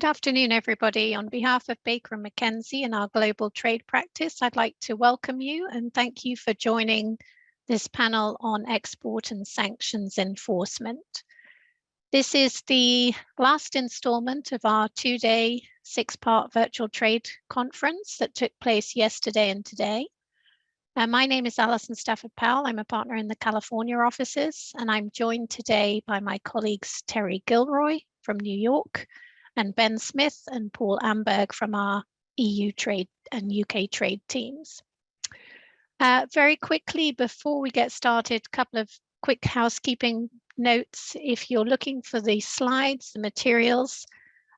Good afternoon, everybody. On behalf of Baker & McKenzie and our global trade practice, I'd like to welcome you and thank you for joining this panel on export and sanctions enforcement. This is the last installment of our two-day, six-part virtual trade conference that took place yesterday and today. My name is Alison Stafford-Powell. I'm a partner in the California offices, and I'm joined today by my colleagues Terry Gilroy from New York, and Ben Smith and Paul Amberg from our EU trade and UK trade teams. Very quickly, before we get started, a couple of quick housekeeping notes. If you're looking for the slides, the materials,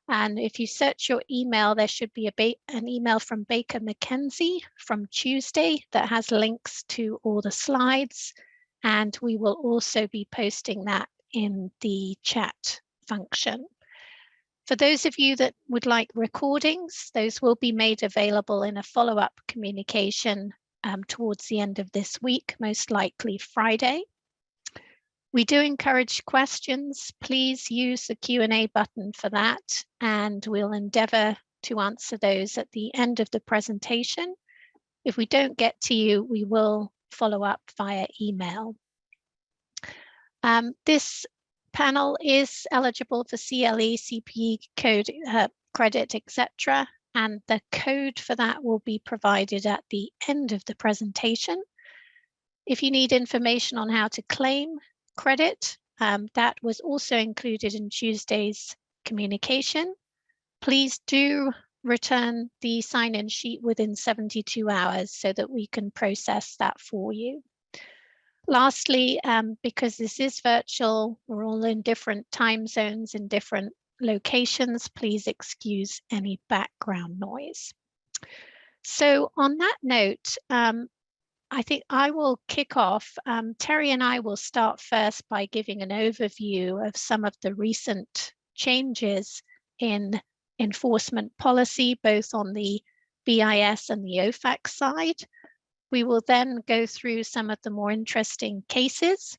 and if you search your email, there should be an email from Baker McKenzie from Tuesday that has links to all the slides, and we will also be posting that in the chat function. For those of you that would like recordings, those will be made available in a follow-up communication towards the end of this week, most likely Friday. We do encourage questions. Please use the Q&A button for that, and we'll endeavour to answer those at the end of the presentation. If we don't get to you, we will follow up via email. This panel is eligible for CLE, CPE code, credit, etc. And the code for that will be provided at the end of the presentation. If you need information on how to claim credit, that was also included in Tuesday's communication. Please do return the sign-in sheet within 72 hours so that we can process that for you. Lastly, because this is virtual, we're all in different time zones in different locations, please excuse any background noise. So on that note, I think I will kick off. Terry and I will start first by giving an overview of some of the recent changes in enforcement policy, both on the BIS and the OFAC side. We will then go through some of the more interesting cases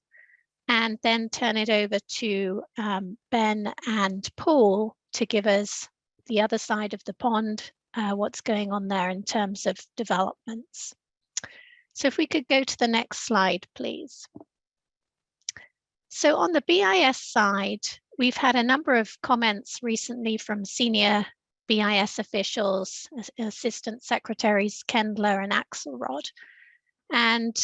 and then turn it over to Ben and Paul to give us the other side of the pond, what's going on there in terms of developments. So if we could go to the next slide, please. So on the BIS side, we've had a number of comments recently from senior BIS officials, Assistant Secretaries Kendler and Axelrod, and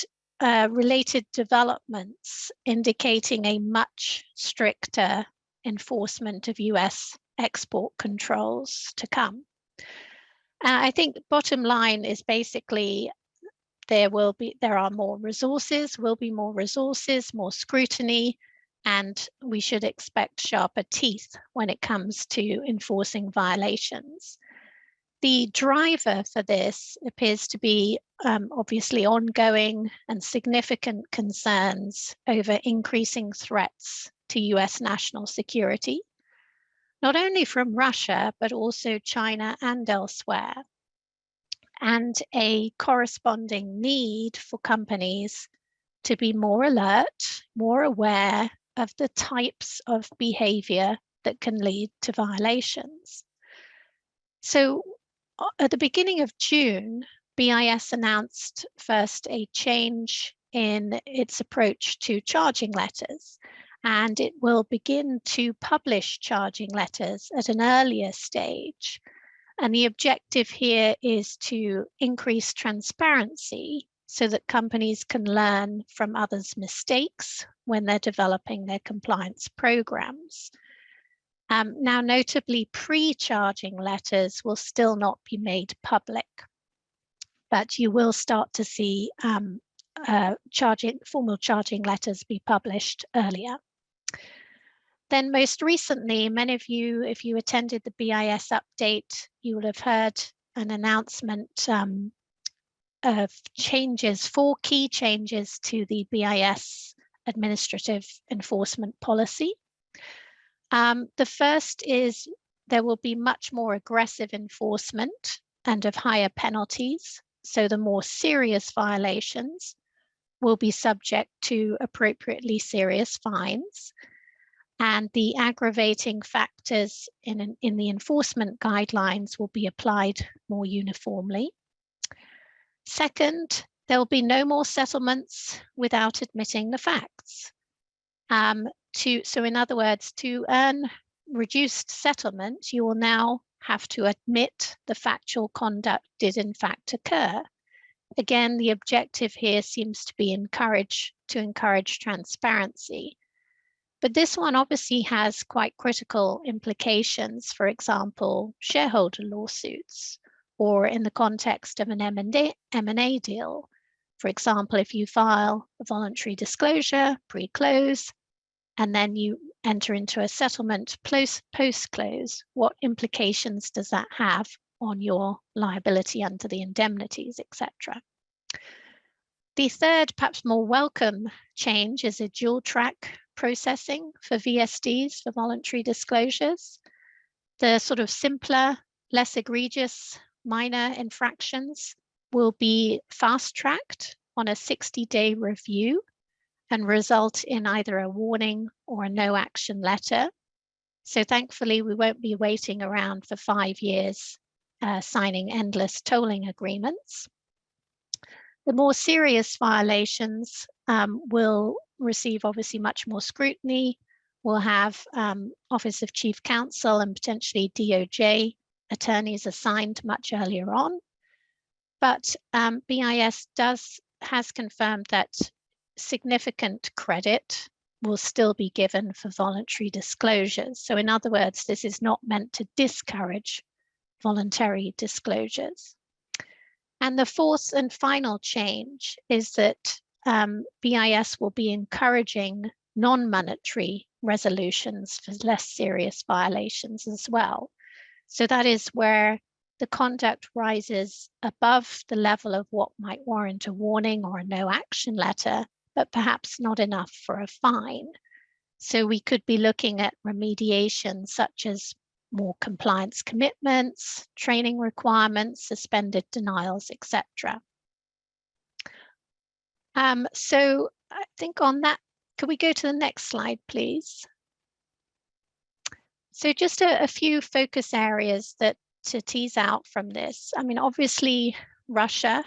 related developments indicating a much stricter enforcement of US export controls to come. I think bottom line is basically there are more resources, will be more resources, more scrutiny, and we should expect sharper teeth when it comes to enforcing violations. The driver for this appears to be obviously ongoing and significant concerns over increasing threats to US national security, not only from Russia, but also China and elsewhere, and a corresponding need for companies to be more alert, more aware of the types of behavior that can lead to violations. So at the beginning of June, BIS announced first a change in its approach to charging letters, and it will begin to publish charging letters at an earlier stage. And the objective here is to increase transparency so that companies can learn from others' mistakes when they're developing their compliance programs. Now, notably, pre-charging letters will still not be made public, but you will start to see formal charging letters be published earlier. Then most recently, many of you, if you attended the BIS update, you will have heard an announcement of changes, 4 key changes to the BIS Administrative Enforcement Policy. The first is there will be much more aggressive enforcement and of higher penalties. So the more serious violations will be subject to appropriately serious fines. and the aggravating factors in the enforcement guidelines will be applied more uniformly. Second, there will be no more settlements without admitting the facts. So in other words, to earn reduced settlement, you will now have to admit the factual conduct did in fact occur. Again, the objective here seems to be to encourage transparency. But this one obviously has quite critical implications, for example, shareholder lawsuits, or in the context of an M&A deal. For example, if you file a voluntary disclosure pre-close, and then you enter into a settlement post-close, what implications does that have on your liability under the indemnities, etc.? The third, perhaps more welcome change is a dual track processing for VSDs, for voluntary disclosures. The sort of simpler, less egregious minor infractions will be fast-tracked on a 60-day review and result in either a warning or a no action letter. So thankfully, we won't be waiting around for 5 years signing endless tolling agreements. The more serious violations will receive obviously much more scrutiny. We'll have Office of Chief Counsel and potentially DOJ attorneys assigned much earlier on. But BIS has confirmed that significant credit will still be given for voluntary disclosures. So in other words, this is not meant to discourage voluntary disclosures. And the fourth and final change is that BIS will be encouraging non-monetary resolutions for less serious violations as well. So that is where the conduct rises above the level of what might warrant a warning or a no action letter, but perhaps not enough for a fine. So we could be looking at remediation such as more compliance commitments, training requirements, suspended denials, etc. So I think on that, could we go to the next slide, please? So just a few focus areas that to tease out from this. I mean, obviously, Russia,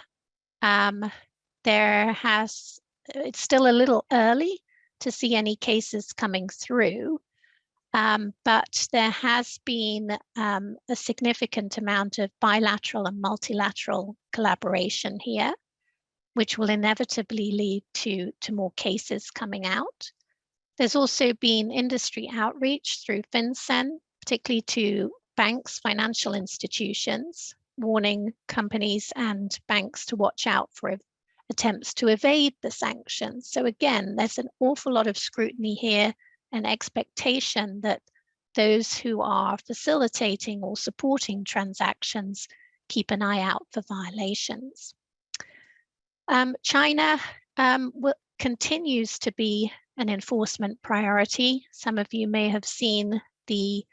it's still a little early to see any cases coming through. But there has been a significant amount of bilateral and multilateral collaboration here, which will inevitably lead to more cases coming out. There's also been industry outreach through FinCEN, particularly to banks, financial institutions, warning companies and banks to watch out for attempts to evade the sanctions. So again, there's an awful lot of scrutiny here, an expectation that those who are facilitating or supporting transactions keep an eye out for violations. China continues to be an enforcement priority. Some of you may have seen the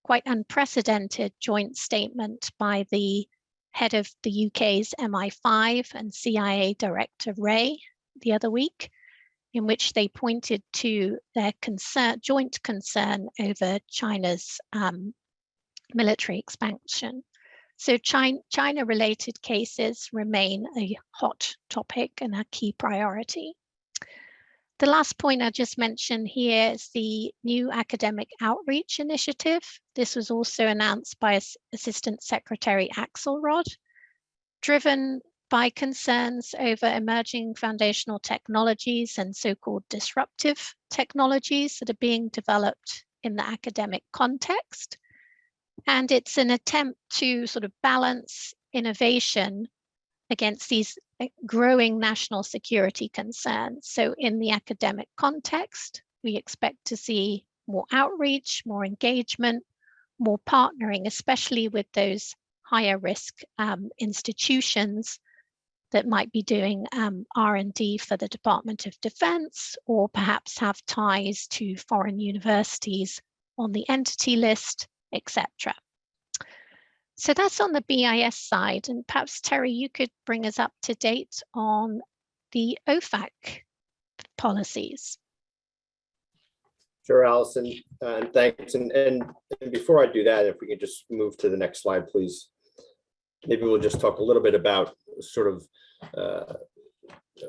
quite unprecedented joint statement by the head of the UK's MI5 and CIA Director Wray the other week, in which they pointed to their joint concern over China's military expansion. So China-related cases remain a hot topic and a key priority. The last point I just mentioned here is the new academic outreach initiative. This was also announced by Assistant Secretary Axelrod, driven by concerns over emerging foundational technologies and so-called disruptive technologies that are being developed in the academic context. And it's an attempt to sort of balance innovation against these growing national security concerns. So in the academic context, we expect to see more outreach, more engagement, more partnering, especially with those higher risk institutions that might be doing R&D for the Department of Defense, or perhaps have ties to foreign universities on the entity list, etc. So that's on the BIS side, and perhaps Terry, you could bring us up to date on the OFAC policies. Sure, Allison, and thanks. And before I do that, if we can just move to the next slide, please. Maybe we'll just talk a little bit about sort of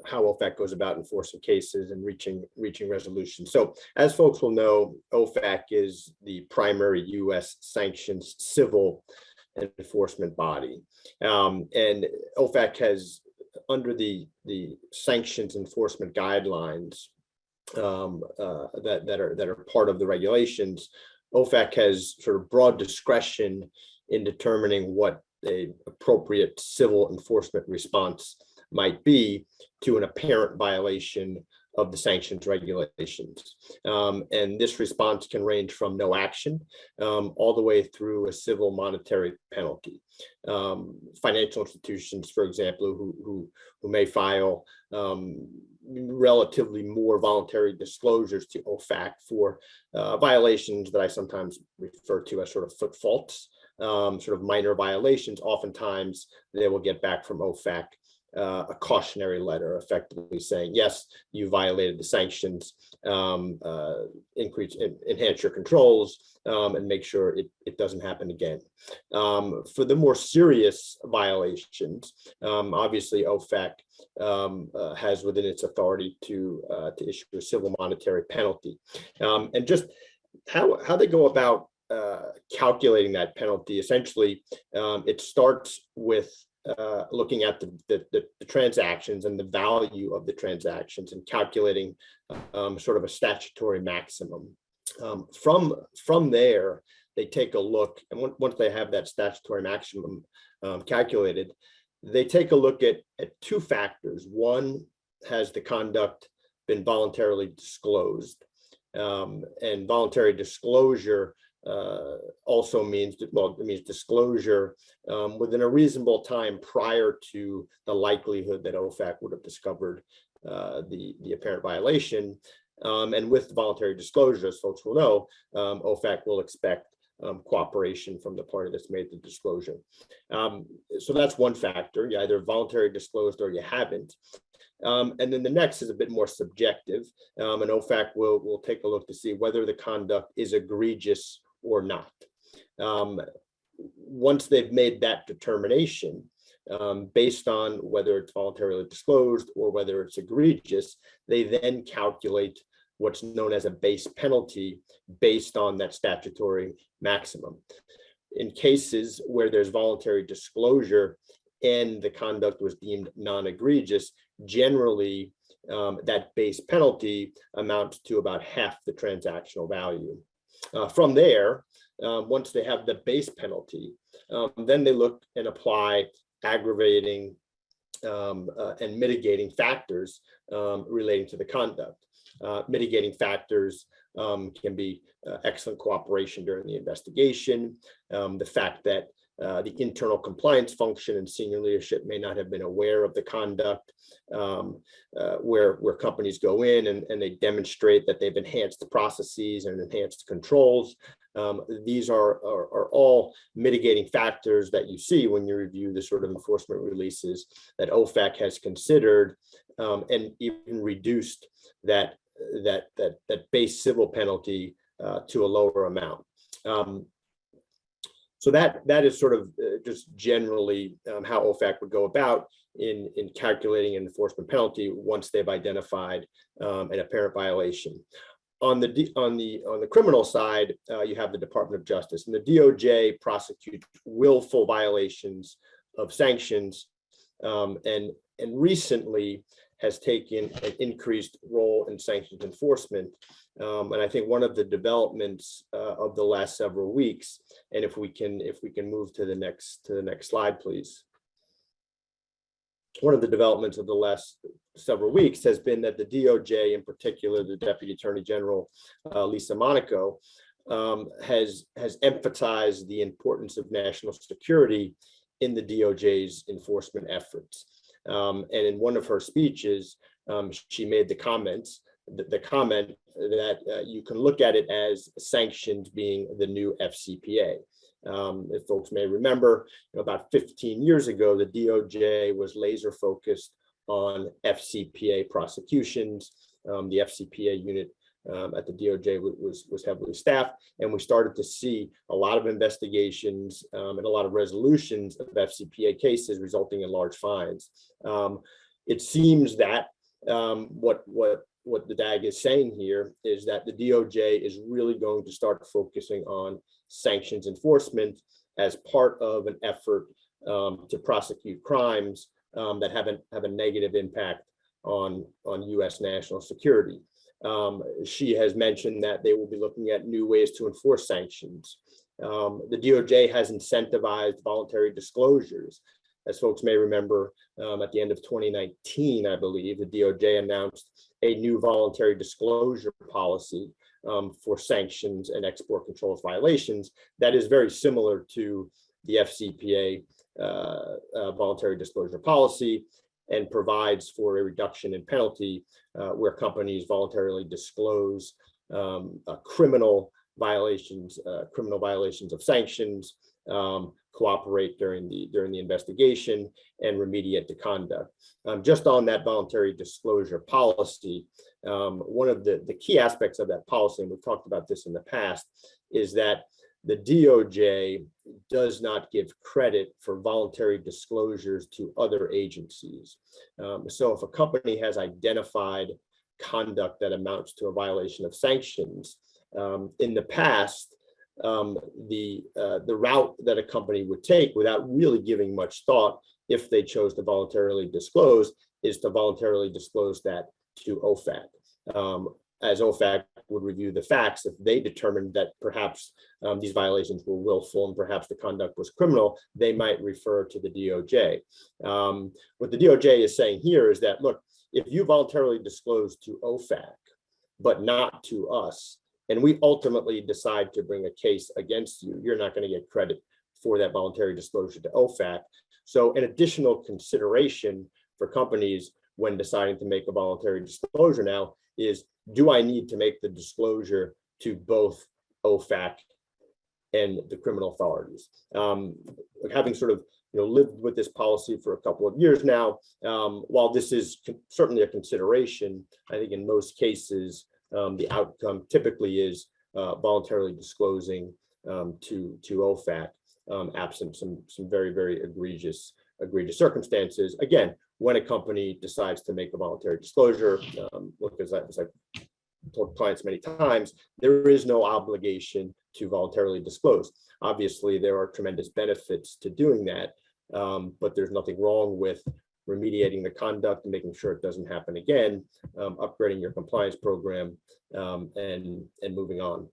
how OFAC goes about enforcing cases and reaching resolution. So as folks will know, OFAC is the primary U.S. sanctions civil enforcement body. And OFAC has, under the sanctions enforcement guidelines that are part of the regulations, OFAC has sort of broad discretion in determining what an appropriate civil enforcement response might be to an apparent violation of the sanctions regulations. And this response can range from no action all the way through a civil monetary penalty. Financial institutions, for example, who may file relatively more voluntary disclosures to OFAC for violations that I sometimes refer to as sort of foot faults, sort of minor violations. Oftentimes they will get back from OFAC a cautionary letter, effectively saying, yes, you violated the sanctions, enhance your controls, and make sure it doesn't happen again. For the more serious violations, obviously OFAC has within its authority to issue a civil monetary penalty. And just how they go about calculating that penalty, essentially, it starts with looking at the transactions and the value of the transactions and calculating sort of a statutory maximum. From there, they take a look, and once they have that statutory maximum calculated, they take a look at two factors. One, has the conduct been voluntarily disclosed? And voluntary disclosure also means, well, it means disclosure within a reasonable time prior to the likelihood that OFAC would have discovered the apparent violation. And with voluntary disclosure, as folks will know, OFAC will expect cooperation from the party that's made the disclosure. So that's one factor. You either voluntarily disclosed or you haven't. And then the next is a bit more subjective, and OFAC will take a look to see whether the conduct is egregious or not. Once they've made that determination, based on whether it's voluntarily disclosed or whether it's egregious, they then calculate what's known as a base penalty based on that statutory maximum. In cases where there's voluntary disclosure and the conduct was deemed non-egregious, generally that base penalty amounts to about half the transactional value. From there, once they have the base penalty, then they look and apply aggravating and mitigating factors relating to the conduct. Mitigating factors can be excellent cooperation during the investigation, the fact that the internal compliance function and senior leadership may not have been aware of the conduct, where companies go in and they demonstrate that they've enhanced the processes and enhanced controls. These are all mitigating factors that you see when you review the sort of enforcement releases that OFAC has considered and even reduced that base civil penalty to a lower amount. So that is sort of just generally how OFAC would go about in calculating an enforcement penalty once they've identified an apparent violation. On the criminal side, you have the Department of Justice, and the DOJ prosecutes willful violations of sanctions, and recently has taken an increased role in sanctions enforcement. And I think one of the developments of the last several weeks, and if we can move to the next slide, please. One of the developments of the last several weeks has been that the DOJ, in particular, the Deputy Attorney General, Lisa Monaco, has emphasized the importance of national security in the DOJ's enforcement efforts. And in one of her speeches, she made the comment that you can look at it as sanctions being the new FCPA. If folks may remember, about 15 years ago, the DOJ was laser focused on FCPA prosecutions. The FCPA unit at the DOJ was heavily staffed, and we started to see a lot of investigations and a lot of resolutions of FCPA cases resulting in large fines. It seems that what the DAG is saying here is that the DOJ is really going to start focusing on sanctions enforcement as part of an effort to prosecute crimes that have a negative impact on U.S. national security. She has mentioned that they will be looking at new ways to enforce sanctions. The DOJ has incentivized voluntary disclosures. As folks may remember, at the end of 2019, I believe, the DOJ announced a new voluntary disclosure policy for sanctions and export controls violations that is very similar to the FCPA voluntary disclosure policy, and provides for a reduction in penalty where companies voluntarily disclose criminal violations of sanctions, cooperate during the investigation, and remediate the conduct. Just on that voluntary disclosure policy, one of the key aspects of that policy, and we've talked about this in the past, is that the DOJ does not give credit for voluntary disclosures to other agencies. So if a company has identified conduct that amounts to a violation of sanctions, in the past, the route that a company would take without really giving much thought, if they chose to voluntarily disclose, is to voluntarily disclose that to OFAC. As OFAC would review the facts, if they determined that perhaps these violations were willful and perhaps the conduct was criminal, they might refer to the DOJ. What the DOJ is saying here is that, look, if you voluntarily disclose to OFAC, but not to us, and we ultimately decide to bring a case against you, you're not going to get credit for that voluntary disclosure to OFAC. So an additional consideration for companies when deciding to make a voluntary disclosure now is, do I need to make the disclosure to both OFAC and the criminal authorities? Having sort of lived with this policy for a couple of years now, while this is certainly a consideration, I think in most cases the outcome typically is voluntarily disclosing to OFAC, absent some very, very egregious circumstances. Again, when a company decides to make a voluntary disclosure, look, as I've told clients many times, there is no obligation to voluntarily disclose. Obviously, there are tremendous benefits to doing that, but there's nothing wrong with remediating the conduct and making sure it doesn't happen again, upgrading your compliance program, and moving on.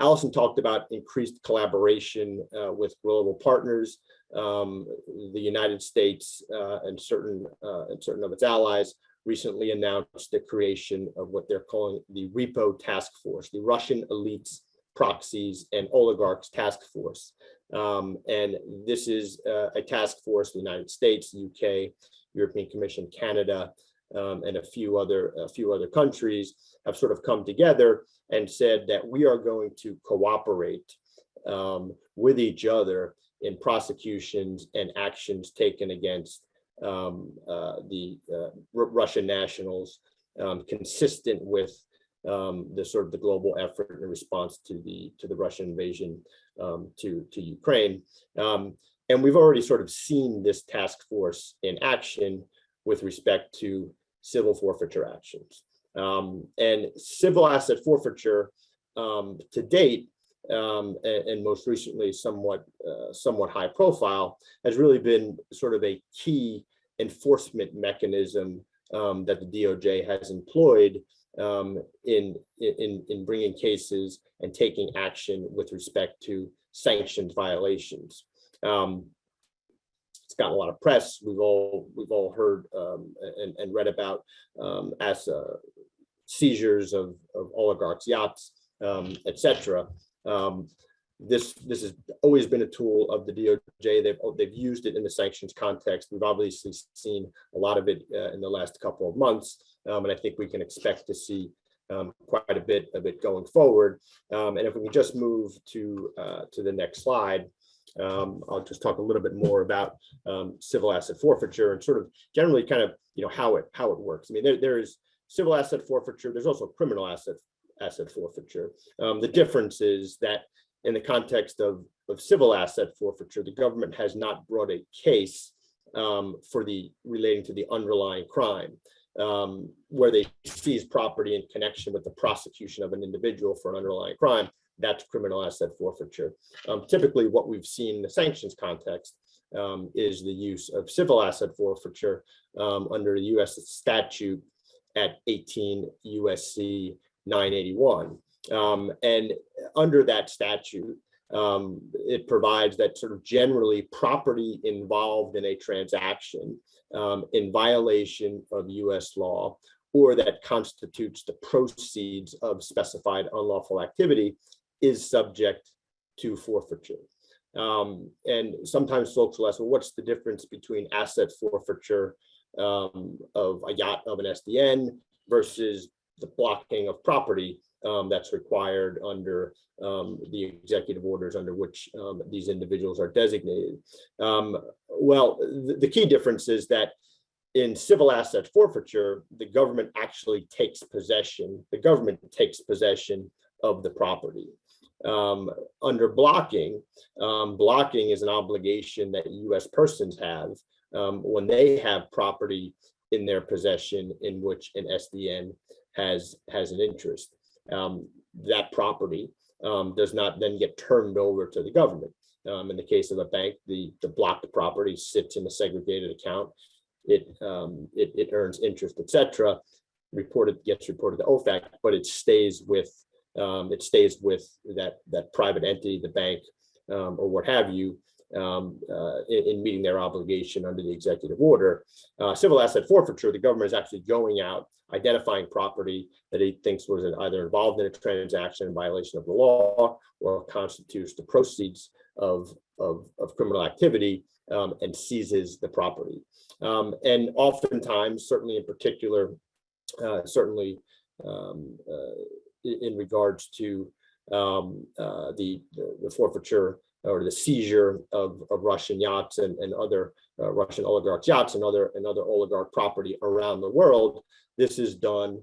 Allison talked about increased collaboration with global partners. The United States and certain of its allies recently announced the creation of what they're calling the REPO Task Force, the Russian Elites, Proxies, and Oligarchs Task Force. And this is a task force the United States, UK, European Commission, Canada, and a few other countries have sort of come together and said that we are going to cooperate with each other in prosecutions and actions taken against the Russian nationals, consistent with the global effort in response to the Russian invasion to Ukraine. And we've already sort of seen this task force in action with respect to civil forfeiture actions. And civil asset forfeiture to date, and most recently somewhat high profile, has really been sort of a key enforcement mechanism that the DOJ has employed in bringing cases and taking action with respect to sanctions violations. It's gotten a lot of press. We've all heard and read about as seizures of oligarchs' yachts, etc. This has always been a tool of the DOJ. They've used it in the sanctions context. We've obviously seen a lot of it in the last couple of months, and I think we can expect to see quite a bit of it going forward. And if we can just move to the next slide, I'll just talk a little bit more about civil asset forfeiture and sort of generally kind of how it works. I mean, there is civil asset forfeiture, there's also criminal asset forfeiture. The difference is that in the context of civil asset forfeiture, the government has not brought a case relating to the underlying crime, where they seize property in connection with the prosecution of an individual for an underlying crime. That's criminal asset forfeiture. Typically, what we've seen in the sanctions context is the use of civil asset forfeiture under the U.S. statute at 18 U.S.C. 981. And under that statute, it provides that sort of generally property involved in a transaction in violation of U.S. law, or that constitutes the proceeds of specified unlawful activity, is subject to forfeiture. And sometimes folks will ask, well, what's the difference between asset forfeiture of a yacht of an SDN versus the blocking of property that's required under the executive orders under which these individuals are designated? Well, the key difference is that in civil asset forfeiture, the government actually takes possession. The government takes possession of the property. Under blocking, blocking is an obligation that U.S. persons have when they have property in their possession in which an SDN has an interest. That property does not then get turned over to the government. In the case of a bank, the blocked property sits in a segregated account. It earns interest, etc. Gets reported to OFAC, but it stays with that private entity, the bank, or what have you, in meeting their obligation under the executive order. Civil asset forfeiture, the government is actually going out, identifying property that he thinks was either involved in a transaction in violation of the law or constitutes the proceeds of criminal activity, and seizes the property. And oftentimes, certainly in particular, in regards to the forfeiture or the seizure of Russian yachts and other Russian oligarchs' yachts and other oligarch property around the world, this is done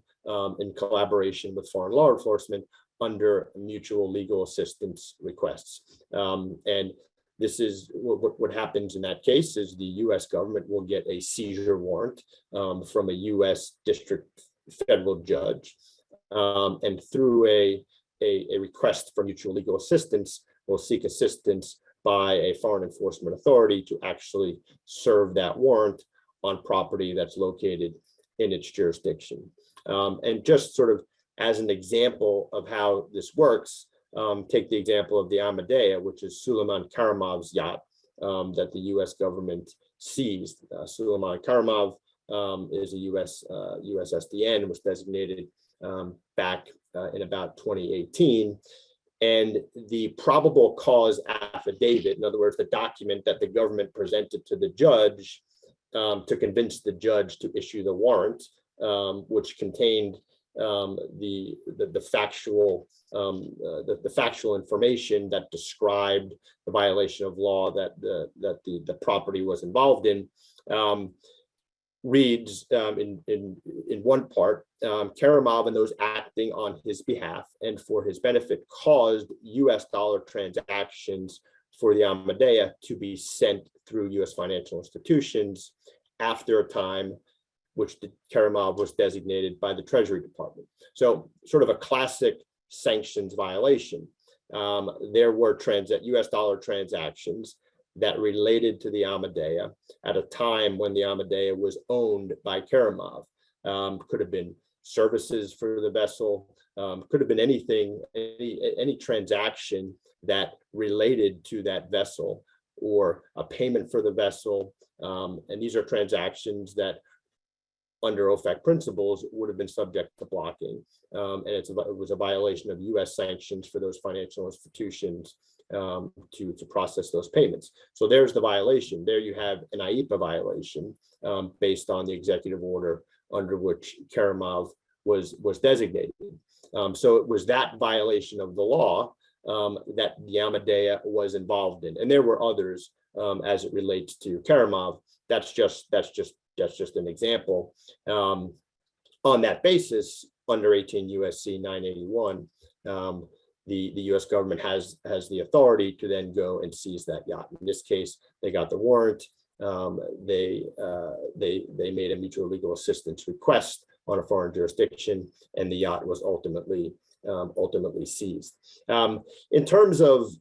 in collaboration with foreign law enforcement under mutual legal assistance requests. And this is what happens in that case is the U.S. government will get a seizure warrant from a U.S. district federal judge, and through a request for mutual legal assistance, will seek assistance by a foreign enforcement authority to actually serve that warrant on property that's located in its jurisdiction. And just sort of as an example of how this works, take the example of the Amadea, which is Suleiman Karimov's yacht that the U.S. government seized. Suleiman Karimov is a U.S. SDN, was designated back in about 2018. And the probable cause affidavit, in other words, the document that the government presented to the judge to convince the judge to issue the warrant, which contained the factual information that described the violation of law that the property was involved in, reads in one part, Karimov and those acting on his behalf and for his benefit caused U.S. dollar transactions for the Amadea to be sent through U.S. financial institutions after a time which Karimov was designated by the Treasury Department. So sort of a classic sanctions violation. There were U.S. dollar transactions that related to the Amadea at a time when the Amadea was owned by Karimov. Could have been services for the vessel, could have been anything, any transaction that related to that vessel or a payment for the vessel. And these are transactions that under OFAC principles would have been subject to blocking. And it was a violation of US sanctions for those financial institutions to process those payments. So there's the violation. There you have an IEPA violation based on the executive order under which Karimov was designated. So it was that violation of the law that the Amadea was involved in. And there were others as it relates to Karimov. That's just an example. on that basis, under 18 U.S.C. 981, the U.S. government has the authority to then go and seize that yacht. In this case, they got the warrant. They made a mutual legal assistance request on a foreign jurisdiction, and the yacht was ultimately seized. In terms of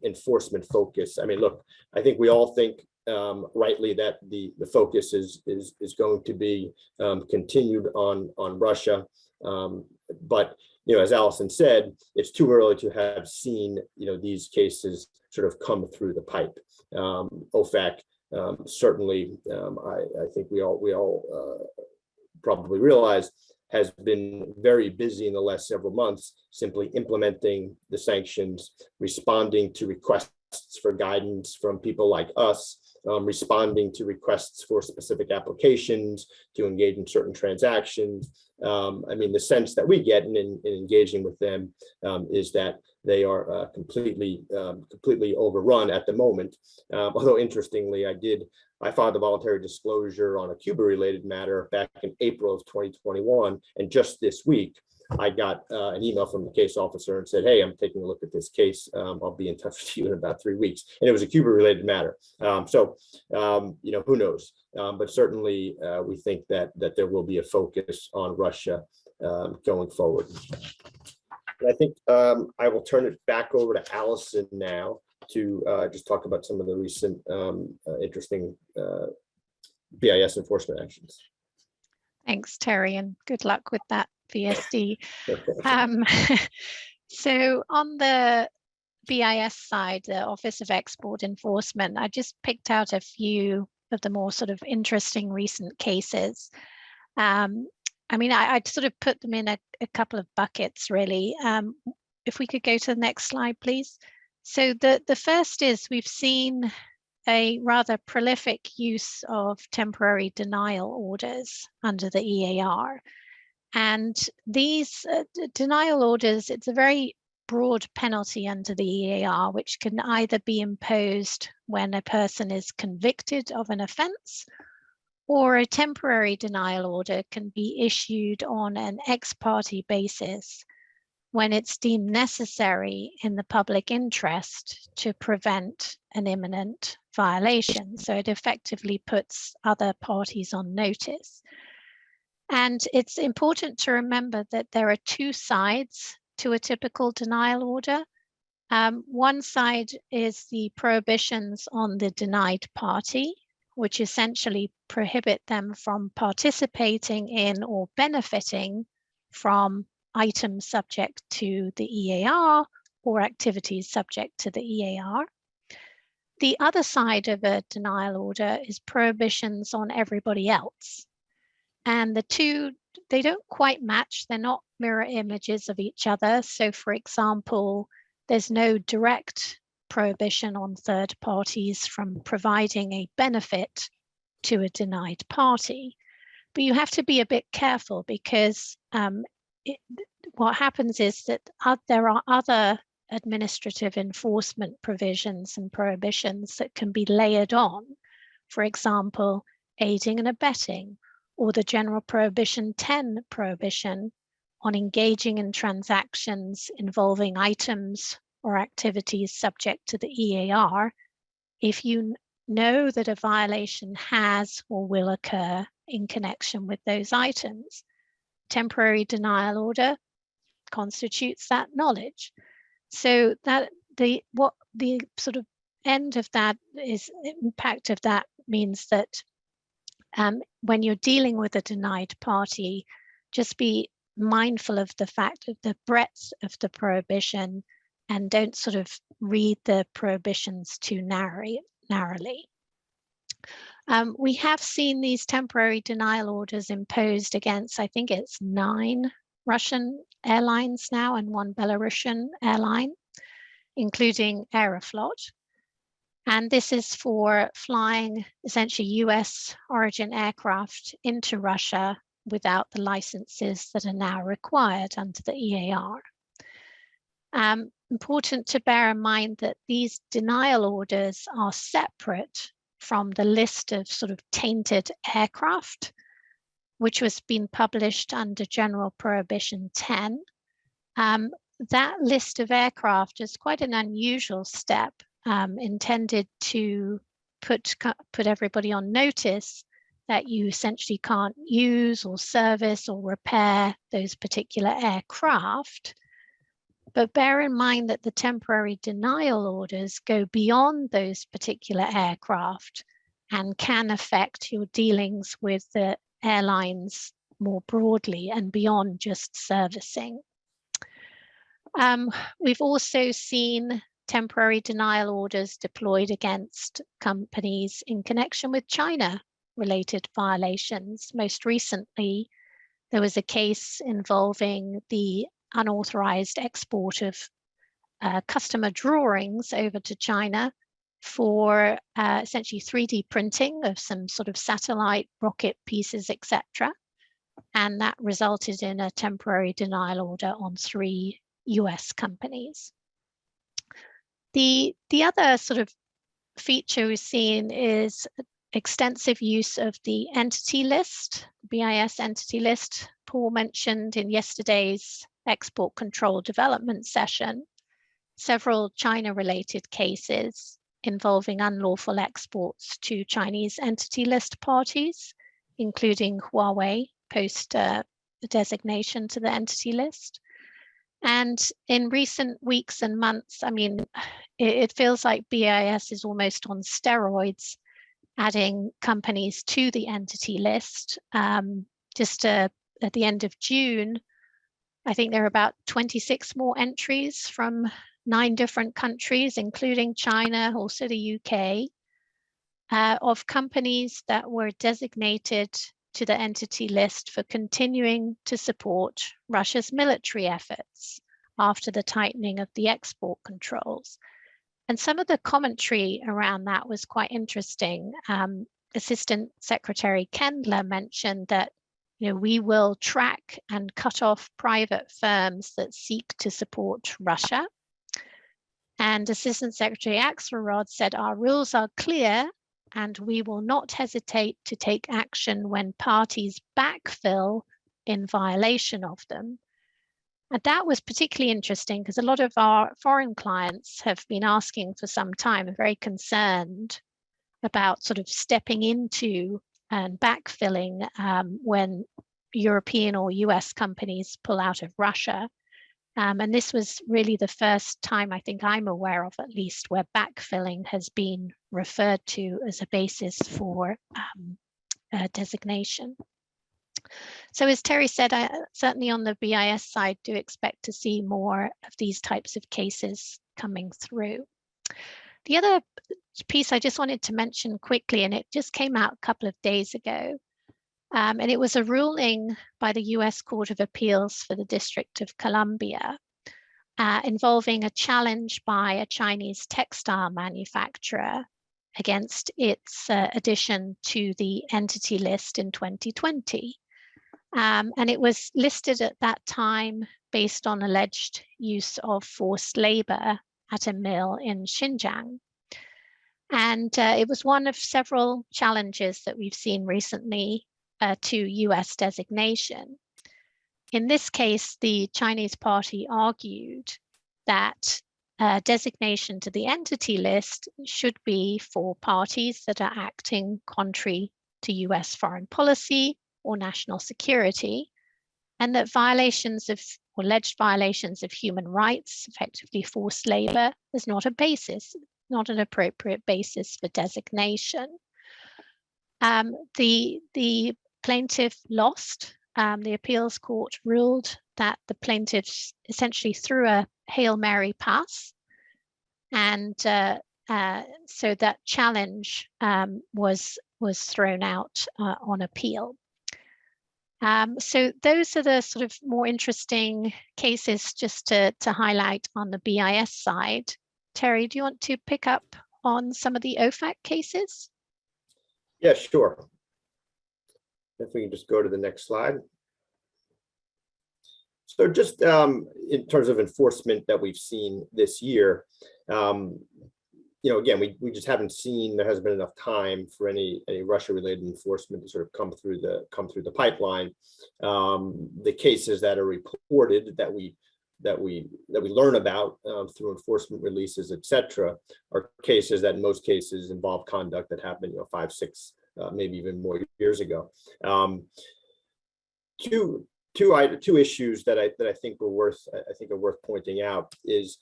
enforcement focus, I mean, look, I think we all think rightly that the focus is going to be continued on Russia, but as Allison said, it's too early to have seen these cases sort of come through the pipe. OFAC certainly, I think we all probably realize, has been very busy in the last several months, simply implementing the sanctions, responding to requests for guidance from people like us, responding to requests for specific applications to engage in certain transactions. I mean, the sense that we get in engaging with them is that they are completely overrun at the moment. Although interestingly, I filed a voluntary disclosure on a Cuba-related matter back in April of 2021, and just this week, I got an email from the case officer and said, "Hey, I'm taking a look at this case. I'll be in touch with you in about 3 weeks." And it was a Cuba-related matter. So who knows? But certainly, we think that there will be a focus on Russia going forward. And I think I will turn it back over to Allison now to just talk about some of the recent interesting BIS enforcement actions. Thanks, Terry, and good luck with that VSD. So on the BIS side, the Office of Export Enforcement, I just picked out a few of the more sort of interesting recent cases. I mean, I'd sort of put them in a couple of buckets, really. If we could go to the next slide, please. So the first is we've seen a rather prolific use of temporary denial orders under the EAR. And these denial orders, it's a very broad penalty under the EAR, which can either be imposed when a person is convicted of an offence, or a temporary denial order can be issued on an ex parte basis when it's deemed necessary in the public interest to prevent an imminent violation. So it effectively puts other parties on notice. And it's important to remember that there are two sides to a typical denial order. One side is the prohibitions on the denied party, which essentially prohibit them from participating in or benefiting from items subject to the EAR or activities subject to the EAR. The other side of a denial order is prohibitions on everybody else. And the two, they don't quite match. They're not mirror images of each other. So for example, there's no direct prohibition on third parties from providing a benefit to a denied party. But you have to be a bit careful because what happens is that there are other administrative enforcement provisions and prohibitions that can be layered on. For example, aiding and abetting, or the General Prohibition 10 prohibition on engaging in transactions involving items or activities subject to the EAR, if you know that a violation has or will occur in connection with those items. Temporary denial order constitutes that knowledge. So that the sort of end of that is impact of that means that when you're dealing with a denied party, just be mindful of the fact of the breadth of the prohibition and don't sort of read the prohibitions too narrowly. We have seen these temporary denial orders imposed against, I think it's 9 Russian airlines now and 1 Belarusian airline, including Aeroflot. And this is for flying essentially US origin aircraft into Russia without the licenses that are now required under the EAR. Important to bear in mind that these denial orders are separate from the list of sort of tainted aircraft which was being published under General Prohibition 10. That list of aircraft is quite an unusual step, intended to put everybody on notice that you essentially can't use or service or repair those particular aircraft. But bear in mind that the temporary denial orders go beyond those particular aircraft and can affect your dealings with the airlines more broadly and beyond just servicing. We've also seen temporary denial orders deployed against companies in connection with China-related violations. Most recently, there was a case involving the unauthorized export of customer drawings over to China for essentially 3D printing of some sort of satellite rocket pieces, etc. And that resulted in a temporary denial order on 3 US companies. The other sort of feature we've seen is extensive use of the entity list, BIS entity list. Paul mentioned in yesterday's export control development session several China-related cases involving unlawful exports to Chinese entity list parties, including Huawei post the designation to the entity list. And in recent weeks and months, I mean, it feels like BIS is almost on steroids, adding companies to the entity list. Just at the end of June, I think there are about 26 more entries from 9 different countries, including China, also the UK, of companies that were designated to the entity list for continuing to support Russia's military efforts after the tightening of the export controls. And some of the commentary around that was quite interesting. Assistant Secretary Kendler mentioned that, you know, we will track and cut off private firms that seek to support Russia. And Assistant Secretary Axelrod said, our rules are clear and we will not hesitate to take action when parties backfill in violation of them. And that was particularly interesting because a lot of our foreign clients have been asking for some time, very concerned about sort of stepping into and backfilling when European or US companies pull out of Russia. And this was really the first time I think I'm aware of, at least, where backfilling has been referred to as a basis for designation. So as Terry said, I certainly on the BIS side do expect to see more of these types of cases coming through. The other piece I just wanted to mention quickly, and it just came out a couple of days ago, and it was a ruling by the US Court of Appeals for the District of Columbia involving a challenge by a Chinese textile manufacturer against its addition to the entity list in 2020. And it was listed at that time based on alleged use of forced labor at a mill in Xinjiang. And it was one of several challenges that we've seen recently to US designation. In this case, the Chinese party argued that designation to the entity list should be for parties that are acting contrary to US foreign policy or national security, and that violations of, or alleged violations of human rights, effectively forced labor, is not a basis, not an appropriate basis for designation. The plaintiff lost. The appeals court ruled that the plaintiffs essentially threw a Hail Mary pass, and so that challenge was thrown out on appeal. So those are the sort of more interesting cases just to highlight on the BIS side. Terry, do you want to pick up on some of the OFAC cases? Yeah, sure. If we can just go to the next slide. So just in terms of enforcement that we've seen this year, again, we just haven't seen, there hasn't been enough time for any Russia-related enforcement to sort of come through the pipeline. The cases that are reported that we learn about through enforcement releases, et cetera, are cases that in most cases involve conduct that happened 5, 6, maybe even more years ago. Two issues that I think are worth pointing out is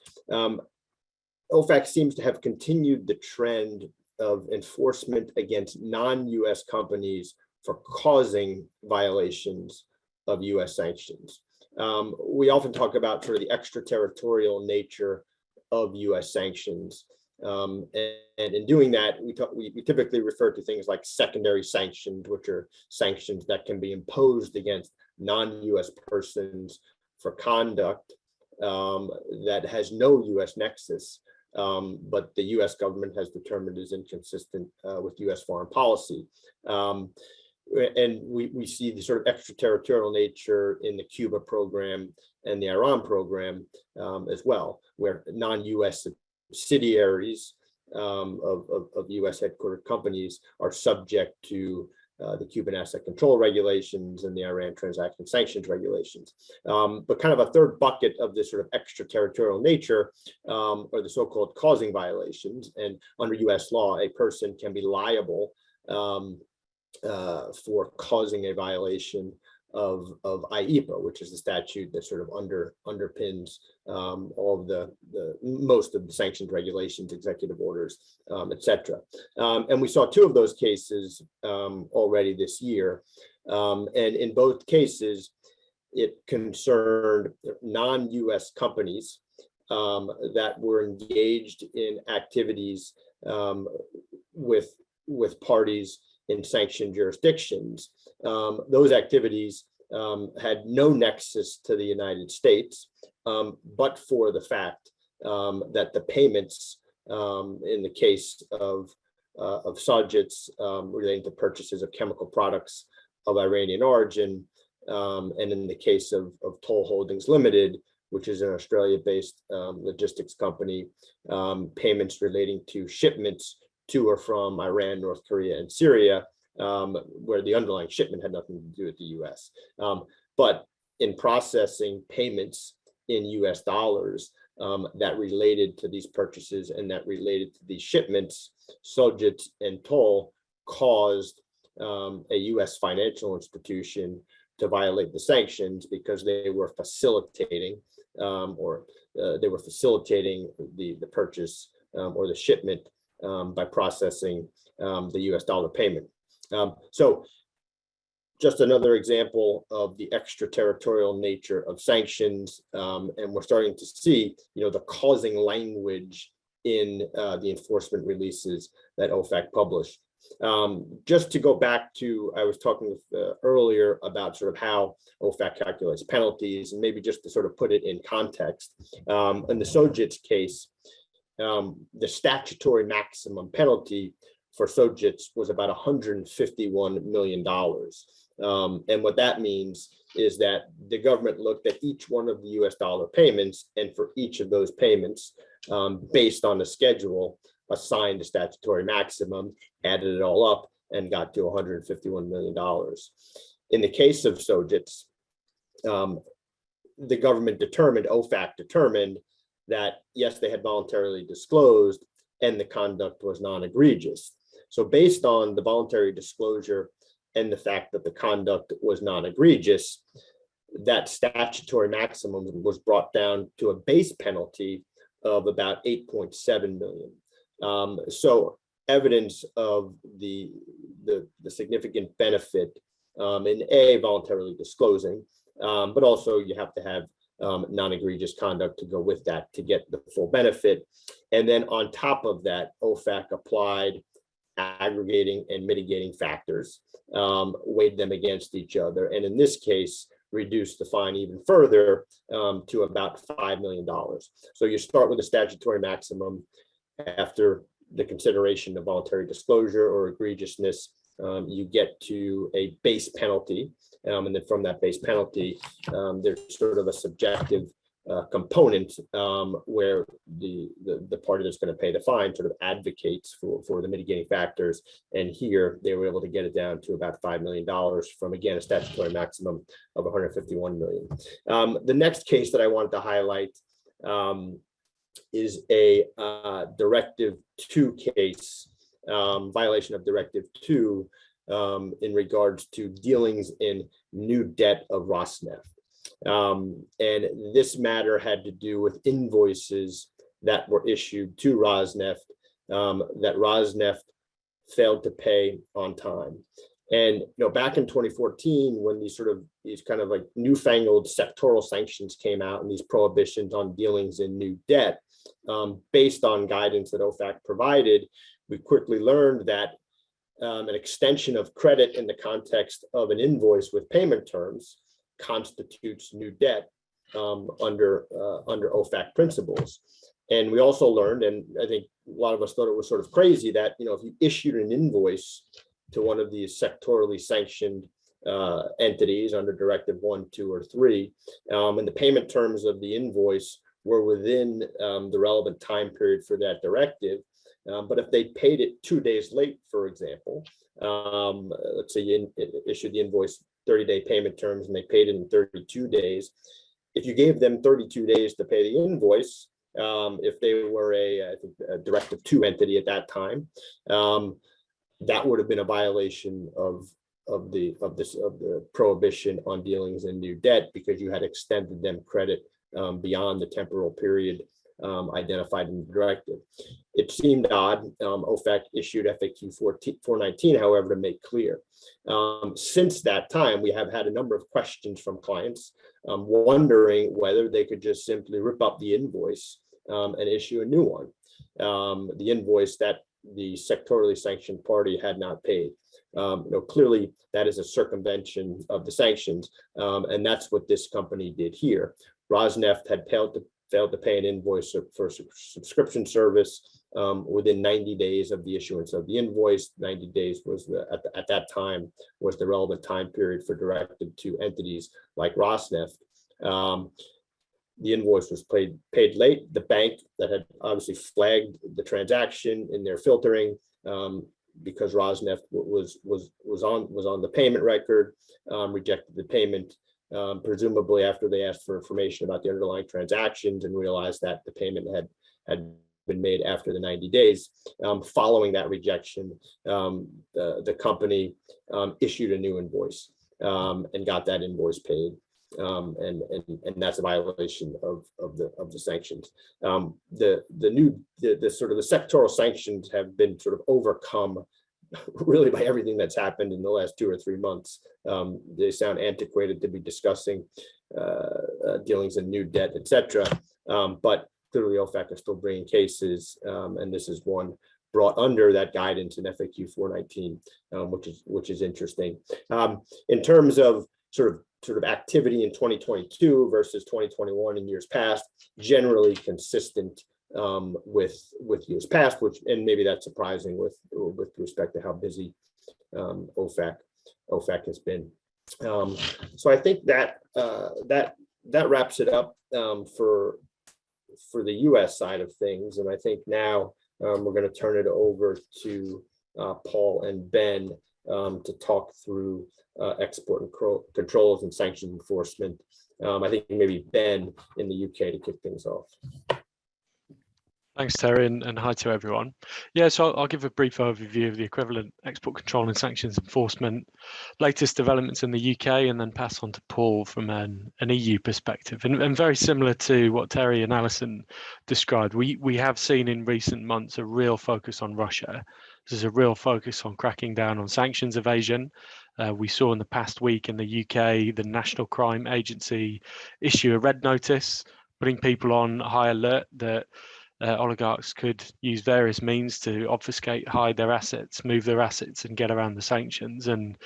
OFAC seems to have continued the trend of enforcement against non-US companies for causing violations of US sanctions. We often talk about sort of the extraterritorial nature of US sanctions. And in doing that, we typically refer to things like secondary sanctions, which are sanctions that can be imposed against non-US persons for conduct that has no US nexus, but the US government has determined is inconsistent with US foreign policy. And we see the sort of extraterritorial nature in the Cuba program and the Iran program as well, where non-US subsidiaries of US headquartered companies are subject to the Cuban asset control regulations and the Iran transaction sanctions regulations. But kind of a third bucket of this sort of extraterritorial nature are the so-called causing violations. And under US law, a person can be liable for causing a violation of IEPA, which is the statute that sort of underpins all of the most of the sanctions regulations, executive orders, et cetera. And we saw 2 of those cases already this year. And in both cases, it concerned non-US companies that were engaged in activities with parties in sanctioned jurisdictions. Those activities had no nexus to the United States, but for the fact that the payments in the case of Sanctions relating to purchases of chemical products of Iranian origin, and in the case of Toll Holdings Limited, which is an Australia-based logistics company, payments relating to shipments to or from Iran, North Korea, and Syria, where the underlying shipment had nothing to do with the US. But in processing payments in US dollars that related to these purchases and that related to these shipments, Sanctions and Toll caused a US financial institution to violate the sanctions because they were facilitating the purchase or the shipment by processing the US dollar payment. So just another example of the extraterritorial nature of sanctions, and we're starting to see, the causing language in the enforcement releases that OFAC published. Just to go back to, I was talking earlier about sort of how OFAC calculates penalties, and maybe just to sort of put it in context. In the Sanctions case, the statutory maximum penalty for Sanctions was about $151 million. And what that means is that the government looked at each one of the US dollar payments, and for each of those payments, based on the schedule, assigned a statutory maximum, added it all up, and got to $151 million. In the case of Sanctions, the government OFAC determined that, yes, they had voluntarily disclosed and the conduct was non-egregious. So based on the voluntary disclosure and the fact that the conduct was non-egregious, that statutory maximum was brought down to a base penalty of about $8.7 million. So evidence of the significant benefit in voluntarily disclosing, but also you have to have non-egregious conduct to go with that to get the full benefit. And then on top of that, OFAC applied aggregating and mitigating factors, weighed them against each other, and in this case, reduced the fine even further to about $5 million. So you start with a statutory maximum. After the consideration of voluntary disclosure or egregiousness, you get to a base penalty. And then from that base penalty, there's sort of a subjective component where the party that's going to pay the fine sort of advocates for the mitigating factors. And here they were able to get it down to about $5 million from, again, a statutory maximum of $151 million. The next case that I wanted to highlight is a Directive 2 case, violation of Directive 2 in regards to dealings in new debt of Rosneft. And this matter had to do with invoices that were issued to Rosneft that Rosneft failed to pay on time. And back in 2014, when these kind of like newfangled sectoral sanctions came out and these prohibitions on dealings in new debt, based on guidance that OFAC provided, we quickly learned that an extension of credit in the context of an invoice with payment terms constitutes new debt under OFAC principles. And we also learned, and I think a lot of us thought it was sort of crazy, that if you issued an invoice to one of these sectorally sanctioned entities under Directive 1, 2, or 3, and the payment terms of the invoice were within the relevant time period for that directive, but if they paid it 2 days late, for example, let's say you issued the invoice 30-day payment terms and they paid it in 32 days. If you gave them 32 days to pay the invoice, if they were I think a Directive 2 entity at that time, that would have been a violation of the prohibition on dealings in new debt, because you had extended them credit beyond the temporal period identified in the directive. It seemed odd. OFAC issued FAQ 419, however, to make clear. Since that time, we have had a number of questions from clients wondering whether they could just simply rip up the invoice and issue a new one, the invoice that the sectorally sanctioned party had not paid. Clearly, that is a circumvention of the sanctions, and that's what this company did here. Rosneft had failed to pay an invoice for subscription service within 90 days of the issuance of the invoice. 90 days was at that time was the relevant time period for Directive 2 entities like Rosneft. The invoice was paid late. The bank that had obviously flagged the transaction in their filtering, because Rosneft was on the payment record, rejected the payment. Presumably after they asked for information about the underlying transactions and realized that the payment had been made after the 90 days. Following that rejection, the company issued a new invoice and got that invoice paid. And that's a violation of the sanctions. The sectoral sanctions have been sort of overcome really by everything that's happened in the last 2 or 3 months. They sound antiquated to be discussing dealings in new debt, etc. But clearly OFAC is still bringing cases, and this is one brought under that guidance in FAQ 419, which is interesting. In terms of sort of activity in 2022 versus 2021 and years past, generally consistent with years past, and maybe that's surprising with respect to how busy OFAC has been. So I think that wraps it up for the U.S. side of things, and I think now we're going to turn it over to Paul and Ben to talk through export controls and sanctions enforcement. I think maybe Ben in the UK to kick things off. Thanks, Terry, and hi to everyone. Yeah, so I'll give a brief overview of the equivalent export control and sanctions enforcement, latest developments in the UK, and then pass on to Paul from an EU perspective. And very similar to what Terry and Alison described, we have seen in recent months a real focus on Russia. There's a real focus on cracking down on sanctions evasion. We saw in the past week in the UK, the National Crime Agency issue a red notice, putting people on high alert that oligarchs could use various means to obfuscate, hide their assets, move their assets and get around the sanctions, and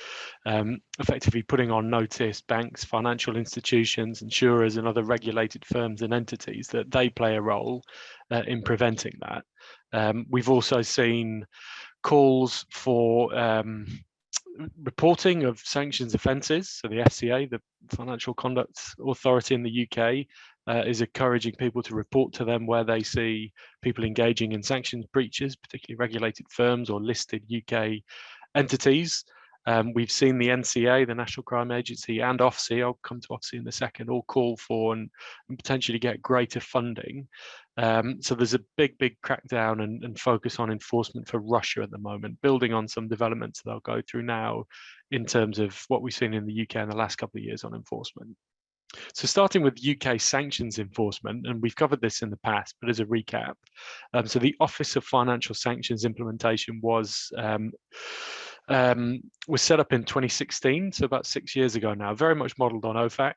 effectively putting on notice banks, financial institutions, insurers and other regulated firms and entities that they play a role in preventing that. We've also seen calls for reporting of sanctions offences. So the FCA, the Financial Conduct Authority in the UK, is encouraging people to report to them where they see people engaging in sanctions breaches, particularly regulated firms or listed UK entities. We've seen the NCA, the National Crime Agency, and OFSI, I'll come to OFSI in a second, all call for and potentially get greater funding. So there's a big crackdown and focus on enforcement for Russia at the moment, building on some developments that I'll go through now in terms of what we've seen in the UK in the last couple of years on enforcement. So starting with UK sanctions enforcement, and we've covered this in the past, but as a recap, so the Office of Financial Sanctions Implementation was set up in 2016, so about 6 years ago now, very much modelled on OFAC.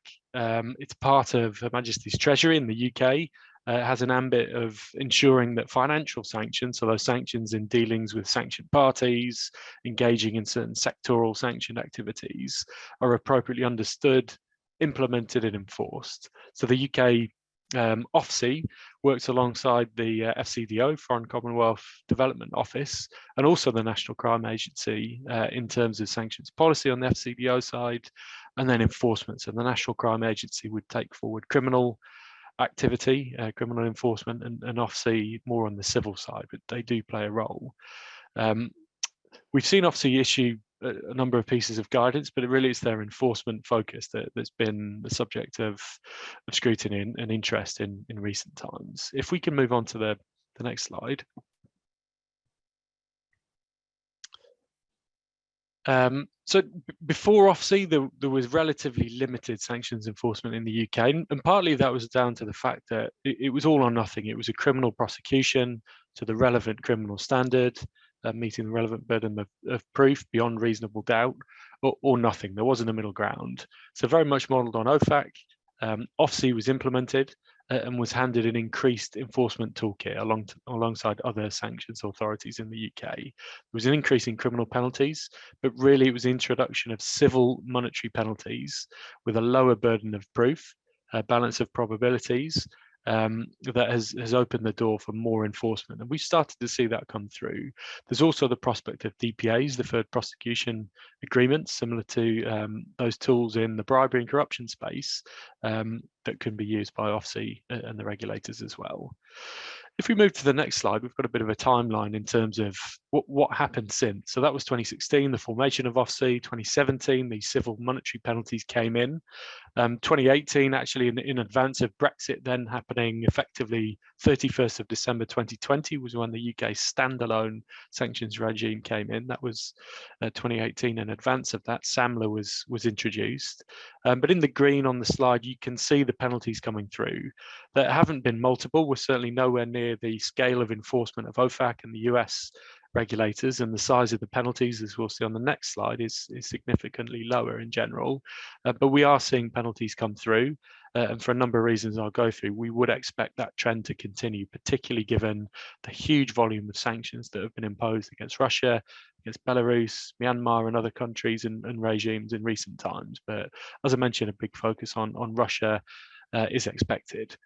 It's part of Her Majesty's Treasury in the UK. It has an ambit of ensuring that financial sanctions, so those sanctions in dealings with sanctioned parties, engaging in certain sectoral sanctioned activities, are appropriately understood, implemented and enforced. So the UK OFSI works alongside the FCDO, Foreign Commonwealth Development Office, and also the National Crime Agency in terms of sanctions policy on the FCDO side, and then enforcement. So the National Crime Agency would take forward criminal activity, criminal enforcement, and OFSI more on the civil side, but they do play a role. We've seen OFSI issue a number of pieces of guidance, but it really is their enforcement focus that's been the subject of scrutiny and interest in recent times. If we can move on to the next slide. So before OFSI, there was relatively limited sanctions enforcement in the UK, and partly that was down to the fact that it was all or nothing. It was a criminal prosecution to the relevant criminal standard, meeting the relevant burden of proof beyond reasonable doubt, or nothing. There wasn't a middle ground. So very much modelled on OFAC. OFSI was implemented and was handed an increased enforcement toolkit alongside other sanctions authorities in the UK. There was an increase in criminal penalties, but really it was the introduction of civil monetary penalties with a lower burden of proof, a balance of probabilities, that has opened the door for more enforcement, and we've started to see that come through. There's also the prospect of DPAs, deferred prosecution agreements, similar to those tools in the bribery and corruption space that can be used by OFSI and the regulators as well. If we move to the next slide, we've got a bit of a timeline in terms of what happened since. So that was 2016, the formation of OFSI. 2017, the civil monetary penalties came in. 2018, actually in advance of Brexit then happening, effectively 31st of December 2020 was when the UK standalone sanctions regime came in. That was 2018. In advance of that, SAMLA was introduced. But in the green on the slide, you can see the penalties coming through. There haven't been multiple. We're certainly nowhere near the scale of enforcement of OFAC and the US regulators, and the size of the penalties, as we'll see on the next slide, is significantly lower in general. But we are seeing penalties come through, and for a number of reasons I'll go through, we would expect that trend to continue, particularly given the huge volume of sanctions that have been imposed against Russia, against Belarus, Myanmar, and other countries and regimes in recent times. But as I mentioned, a big focus on Russia is expected.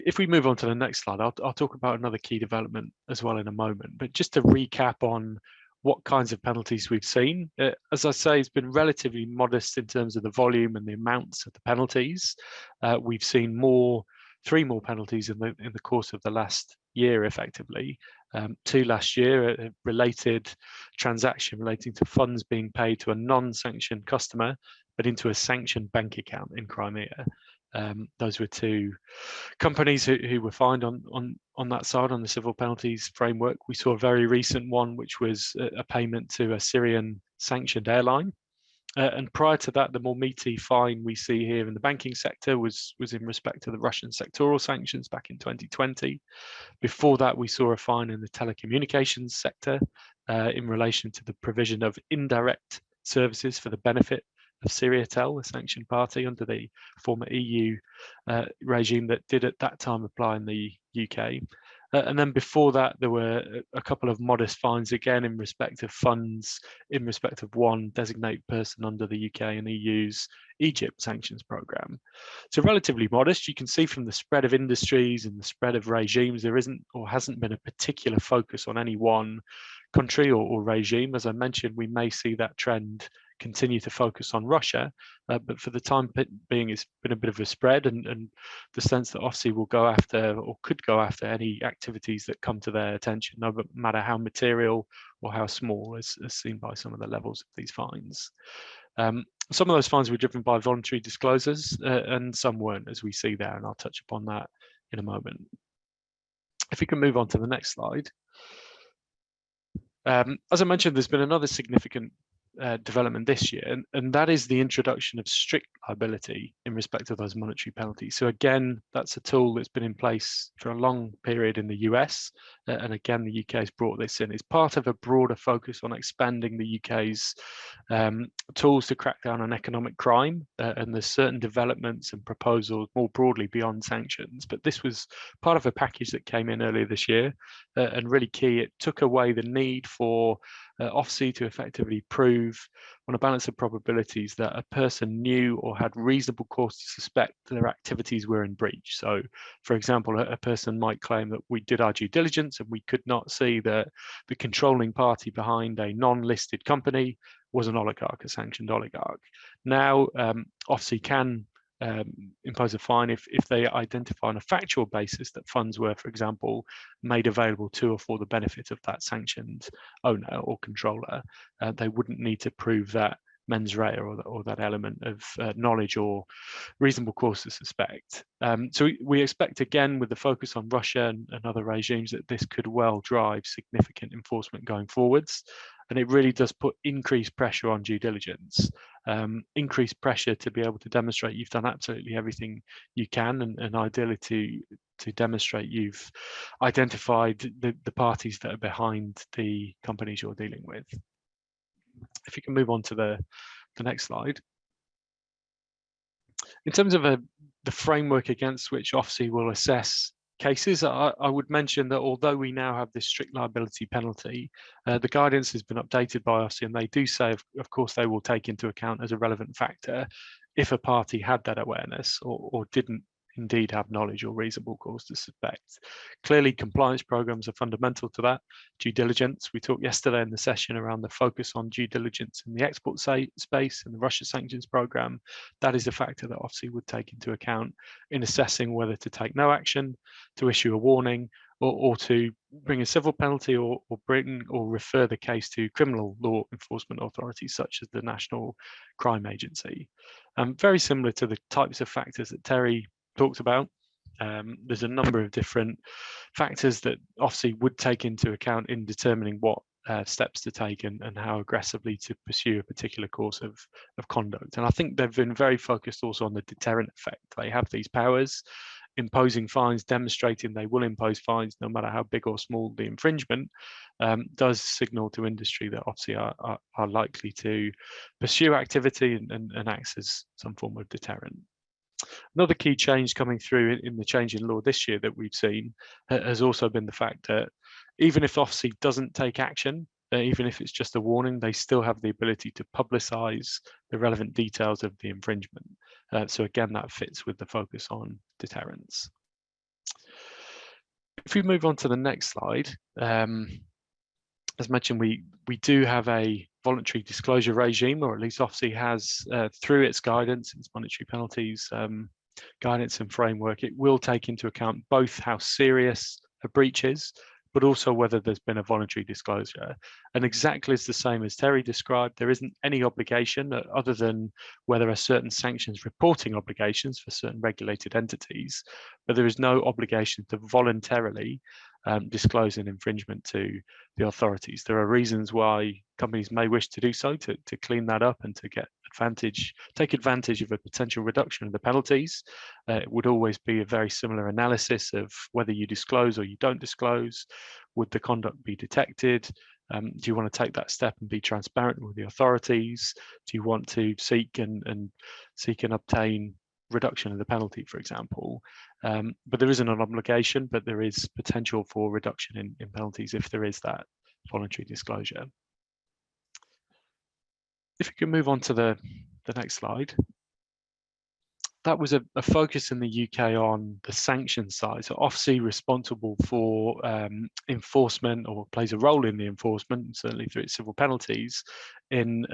If we move on to the next slide, I'll talk about another key development as well in a moment. But just to recap on what kinds of penalties we've seen, as I say, it's been relatively modest in terms of the volume and the amounts of the penalties. We've seen three more penalties in the course of the last year, effectively. 2 last year, a related transaction relating to funds being paid to a non-sanctioned customer, but into a sanctioned bank account in Crimea. Those were 2 companies who were fined on that side, on the civil penalties framework. We saw a very recent one, which was a payment to a Syrian sanctioned airline. And prior to that, the more meaty fine we see here in the banking sector was in respect to the Russian sectoral sanctions back in 2020. Before that, we saw a fine in the telecommunications sector in relation to the provision of indirect services for the benefit of Syriatel, a sanctioned party under the former EU regime that did at that time apply in the UK. And then before that, there were a couple of modest fines, again, in respect of funds, in respect of one designated person under the UK and EU's Egypt sanctions programme. So relatively modest. You can see from the spread of industries and the spread of regimes, there isn't or hasn't been a particular focus on any one country or regime. As I mentioned, we may see that trend continue to focus on Russia, but for the time being, it's been a bit of a spread, and the sense that OFSI will go after, or could go after, any activities that come to their attention, no matter how material or how small, as seen by some of the levels of these fines. Some of those fines were driven by voluntary disclosures, and some weren't, as we see there, and I'll touch upon that in a moment. If we can move on to the next slide. As I mentioned, there's been another significant development this year, and that is the introduction of strict liability in respect of those monetary penalties. So again, that's a tool that's been in place for a long period in the US, and again, the UK has brought this in. It's part of a broader focus on expanding the UK's tools to crack down on economic crime, and there's certain developments and proposals more broadly beyond sanctions. But this was part of a package that came in earlier this year, and really key. It took away the need for OFSI to effectively prove on a balance of probabilities that a person knew or had reasonable cause to suspect their activities were in breach. So, for example, a person might claim that we did our due diligence and we could not see that the controlling party behind a non-listed company was an oligarch, a sanctioned oligarch. Now, OFSI can impose a fine if they identify on a factual basis that funds were, for example, made available to or for the benefit of that sanctioned owner or controller. They wouldn't need to prove that mens rea or that element of knowledge or reasonable cause to suspect. So we expect, again, with the focus on Russia and other regimes, that this could well drive significant enforcement going forwards. And it really does put increased pressure on due diligence, increased pressure to be able to demonstrate you've done absolutely everything you can, and ideally to demonstrate you've identified the parties that are behind the companies you're dealing with. If you can move on to the next slide. In terms of the framework against which OFSI will assess cases, I would mention that although we now have this strict liability penalty, the guidance has been updated by OFSI, and they do say, of course, they will take into account as a relevant factor if a party had that awareness or didn't indeed have knowledge or reasonable cause to suspect. Clearly, compliance programs are fundamental to that. Due diligence, we talked yesterday in the session around the focus on due diligence in the export space and the Russia sanctions program. That is a factor that OFSI would take into account in assessing whether to take no action, to issue a warning, or to bring a civil penalty, or refer the case to criminal law enforcement authorities such as the National Crime Agency. Very similar to the types of factors that Terry talked about. There's a number of different factors that OFSI would take into account in determining what steps to take and how aggressively to pursue a particular course of conduct. And I think they've been very focused also on the deterrent effect. They have these powers, imposing fines, demonstrating they will impose fines no matter how big or small the infringement, does signal to industry that OFSI are likely to pursue activity and acts as some form of deterrent. Another key change coming through in the change in law this year that we've seen has also been the fact that even if OFSI doesn't take action, even if it's just a warning, they still have the ability to publicise the relevant details of the infringement. So again, that fits with the focus on deterrence. If we move on to the next slide, as mentioned, we do have a voluntary disclosure regime, or at least OFSI has, through its guidance, its monetary penalties guidance and framework. It will take into account both how serious a breach is, but also whether there's been a voluntary disclosure. And exactly as the same as Terry described, there isn't any obligation other than where there are certain sanctions reporting obligations for certain regulated entities, but there is no obligation to voluntarily disclose an infringement to the authorities. There are reasons why companies may wish to do so, to clean that up and to take advantage of a potential reduction in the penalties. It would always be a very similar analysis of whether you disclose or you don't disclose. Would the conduct be detected? Do you want to take that step and be transparent with the authorities? Do you want to seek and obtain reduction of the penalty, for example? But there isn't an obligation, but there is potential for reduction in penalties if there is that voluntary disclosure. If you can move on to the next slide. that was a focus in the UK on the sanctions side. So OFSI responsible for enforcement, or plays a role in the enforcement, certainly through its civil penalties, in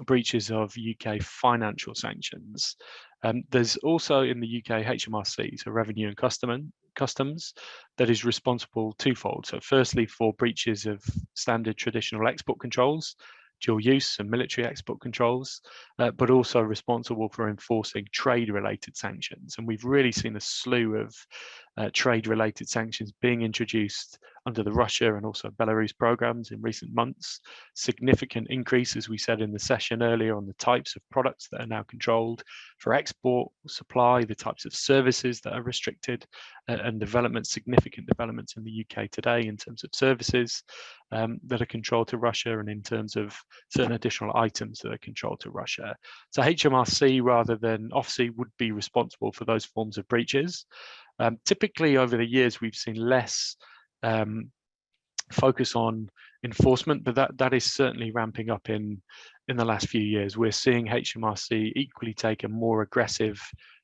breaches of UK financial sanctions. There's also in the UK HMRC, so Revenue and Customs, that is responsible twofold. So firstly, for breaches of standard traditional export controls, dual use and military export controls, but also responsible for enforcing trade-related sanctions. And we've really seen a slew of trade-related sanctions being introduced under the Russia and also Belarus programs in recent months. Significant increase, as we said in the session earlier, on the types of products that are now controlled for export, supply, the types of services that are restricted, and significant developments in the UK today in terms of services that are controlled to Russia, and in terms of certain additional items that are controlled to Russia. So HMRC, rather than OFSI, would be responsible for those forms of breaches. Typically over the years, we've seen less focus on enforcement, but that is certainly ramping up in the last few years. We're seeing HMRC equally take a more aggressive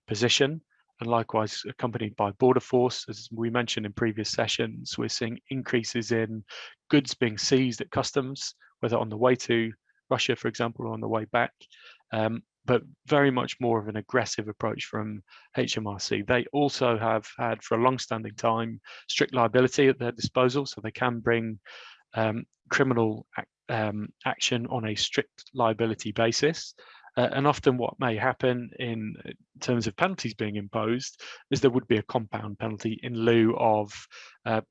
position, and likewise accompanied by Border Force. As we mentioned in previous sessions, we're seeing increases in goods being seized at customs, whether on the way to Russia, for example, or on the way back, but very much more of an aggressive approach from HMRC. They also have had for a long-standing time strict liability at their disposal, so they can bring criminal action on a strict liability basis. And often what may happen in terms of penalties being imposed is there would be a compound penalty in lieu of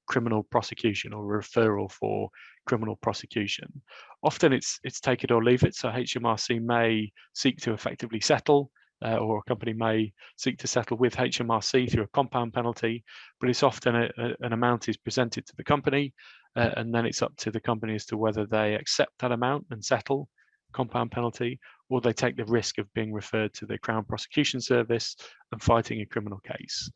criminal prosecution or referral for criminal prosecution. Often it's take it or leave it. So HMRC may seek to effectively settle, or a company may seek to settle with HMRC through a compound penalty, but it's often an amount is presented to the company, and then it's up to the company as to whether they accept that amount and settle compound penalty, or they take the risk of being referred to the Crown Prosecution Service and fighting a criminal case.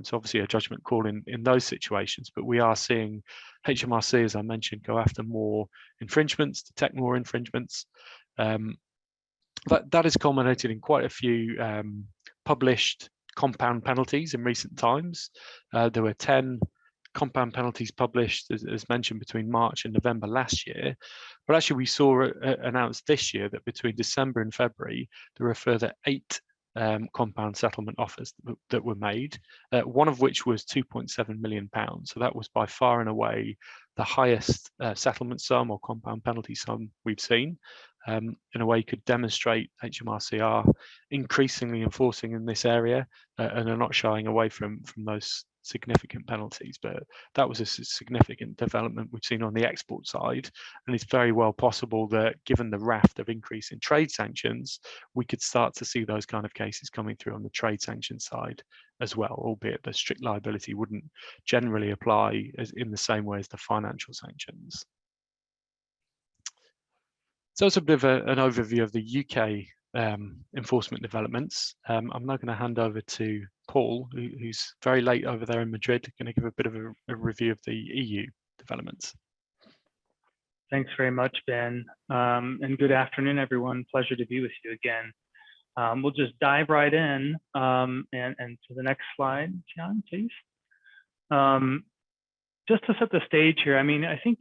So obviously a judgment call in those situations, but we are seeing HMRC, as I mentioned, go after more infringements, detect more infringements. That has culminated in quite a few published compound penalties in recent times. There were 10 compound penalties published, as mentioned, between March and November last year. But actually we saw announced this year that between December and February, there were a further 8 compound settlement offers that were made, one of which was £2.7 million. So that was by far and away the highest settlement sum or compound penalty sum we've seen. In a way, could demonstrate HMRC are increasingly enforcing in this area and are not shying away from those significant penalties. But that was a significant development we've seen on the export side, and it's very well possible that given the raft of increase in trade sanctions, we could start to see those kind of cases coming through on the trade sanction side as well, albeit the strict liability wouldn't generally apply as in the same way as the financial sanctions. So it's a bit of an overview of the UK enforcement developments. I'm now going to hand over to Paul, who's very late over there in Madrid, going to give a bit of a review of the EU developments. Thanks very much, Ben. And good afternoon, everyone. Pleasure to be with you again. We'll just dive right in and to the next slide, John, please. Just to set the stage here, I mean, I think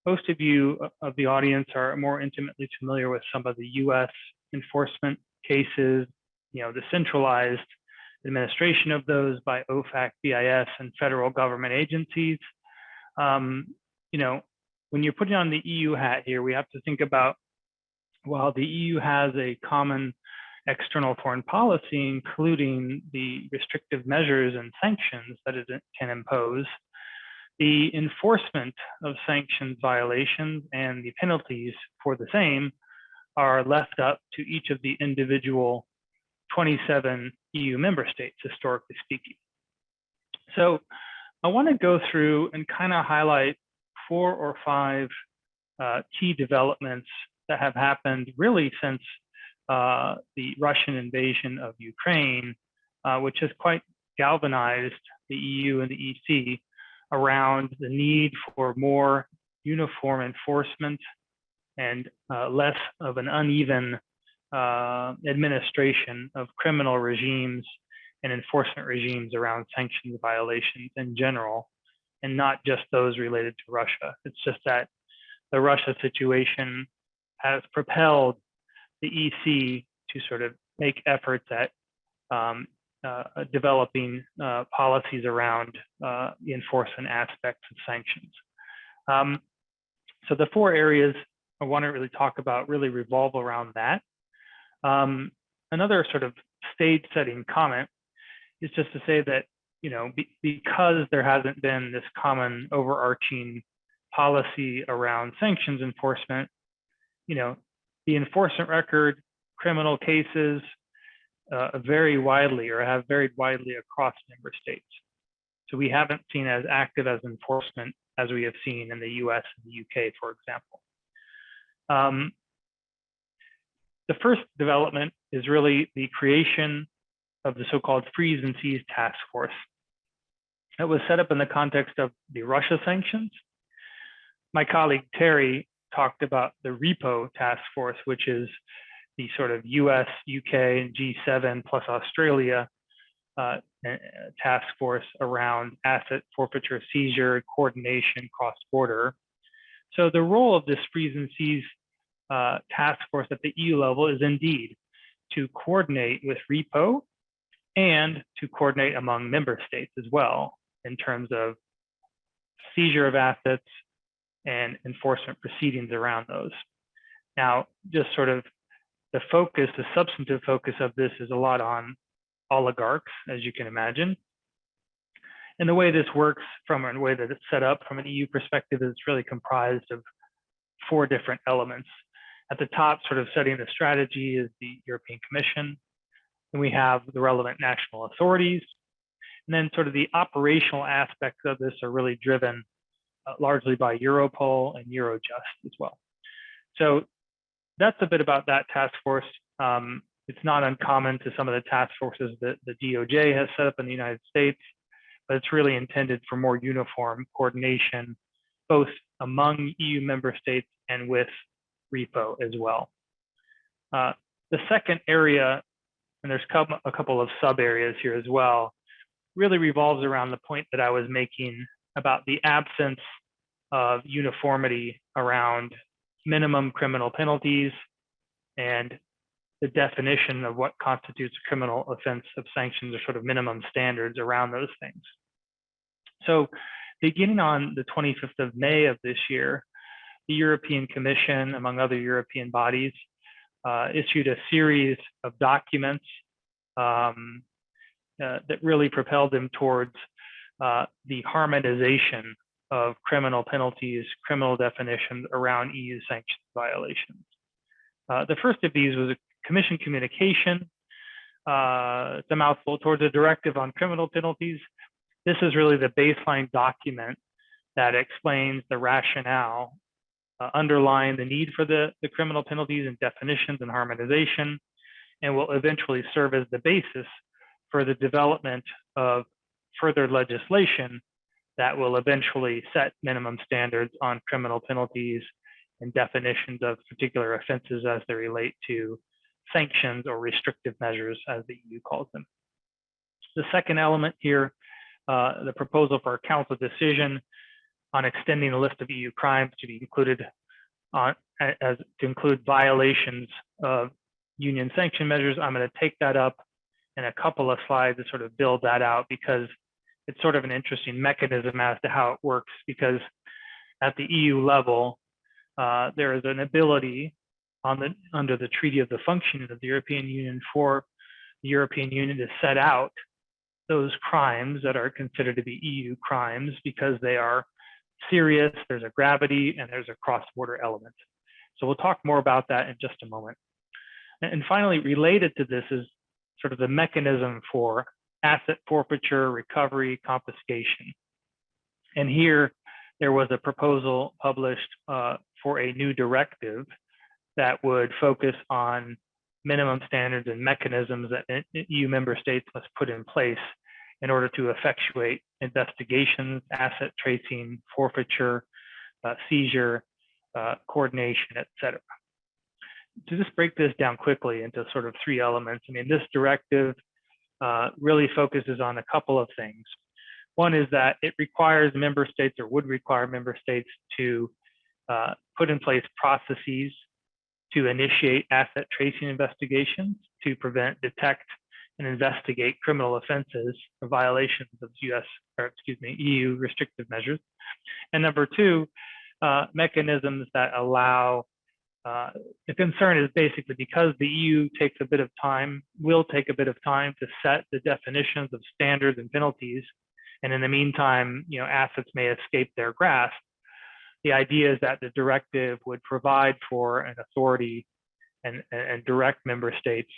most of you of the audience are more intimately familiar with some of the US enforcement cases, you know, the centralized administration of those by OFAC, BIS, and federal government agencies. You know, when you're putting on the EU hat here, we have to think about, while the EU has a common external foreign policy, including the restrictive measures and sanctions that it can impose, the enforcement of sanctions violations and the penalties for the same are left up to each of the individual 27 EU member states, historically speaking. So I want to go through and kind of highlight 4 or 5 key developments that have happened really since the Russian invasion of Ukraine, which has quite galvanized the EU and the EC around the need for more uniform enforcement and less of an uneven administration of criminal regimes and enforcement regimes around sanctions violations in general, and not just those related to Russia. It's just that the Russia situation has propelled the EC to sort of make efforts at developing policies around the enforcement aspects of sanctions. So the four areas I want to really talk about really revolve around that. Another sort of stage-setting comment is just to say that, you know, because there hasn't been this common overarching policy around sanctions enforcement, you know, the enforcement record, criminal cases vary widely or have varied widely across member states. So we haven't seen as active as enforcement as we have seen in the US and the UK, for example. The first development is really the creation of the so-called Freeze and Seize Task Force. It was set up in the context of the Russia sanctions. My colleague Terry talked about the Repo Task Force, which is the sort of US, UK, and G7 plus Australia task force around asset forfeiture, seizure, coordination, cross-border. So the role of this Freeze and Seize task force at the EU level is indeed to coordinate with Repo and to coordinate among member states as well in terms of seizure of assets and enforcement proceedings around those. Now, just sort of the focus, the substantive focus of this is a lot on oligarchs, as you can imagine. And the way this works from the way that it's set up from an EU perspective is really comprised of four different elements. At the top, sort of setting the strategy, is the European Commission. Then we have the relevant national authorities. And then sort of the operational aspects of this are really driven largely by Europol and Eurojust as well. So that's a bit about that task force. It's not uncommon to some of the task forces that the DOJ has set up in the United States, but it's really intended for more uniform coordination, both among EU member states and with Repo as well. The second area, and there's a couple of sub areas here as well, really revolves around the point that I was making about the absence of uniformity around minimum criminal penalties and the definition of what constitutes a criminal offense of sanctions, or sort of minimum standards around those things. So beginning on the 25th of May of this year, the European Commission, among other European bodies, issued a series of documents that really propelled them towards the harmonization of criminal penalties, criminal definitions around EU sanctions violations. The first of these was a Commission communication. It's a mouthful, towards a directive on criminal penalties. This is really the baseline document that explains the rationale underlying the need for the criminal penalties and definitions and harmonization, and will eventually serve as the basis for the development of further legislation that will eventually set minimum standards on criminal penalties and definitions of particular offenses as they relate to sanctions or restrictive measures, as the EU calls them. The second element here, the proposal for a council decision on extending a list of EU crimes to be included to include violations of union sanction measures. I'm going to take that up in a couple of slides to sort of build that out, because it's sort of an interesting mechanism as to how it works, because at the EU level, there is an ability under the Treaty of the Functioning of the European Union for the European Union to set out those crimes that are considered to be EU crimes because they are serious, there's a gravity, and there's a cross-border element. So we'll talk more about that in just a moment. And finally, related to this is sort of the mechanism for asset forfeiture, recovery, confiscation. And here, there was a proposal published for a new directive that would focus on minimum standards and mechanisms that EU member states must put in place in order to effectuate investigations, asset tracing, forfeiture, seizure, coordination, et cetera. to just break this down quickly into sort of three elements, I mean, this directive really focuses on a couple of things. One is that it requires member states, or would require member states, to put in place processes to initiate asset tracing investigations to prevent, detect, and investigate criminal offenses or violations of EU restrictive measures. And number two, mechanisms that allow, the concern is basically because the EU takes a bit of time, will take a bit of time to set the definitions of standards and penalties. And in the meantime, assets may escape their grasp. The idea is that the directive would provide for an authority and direct member states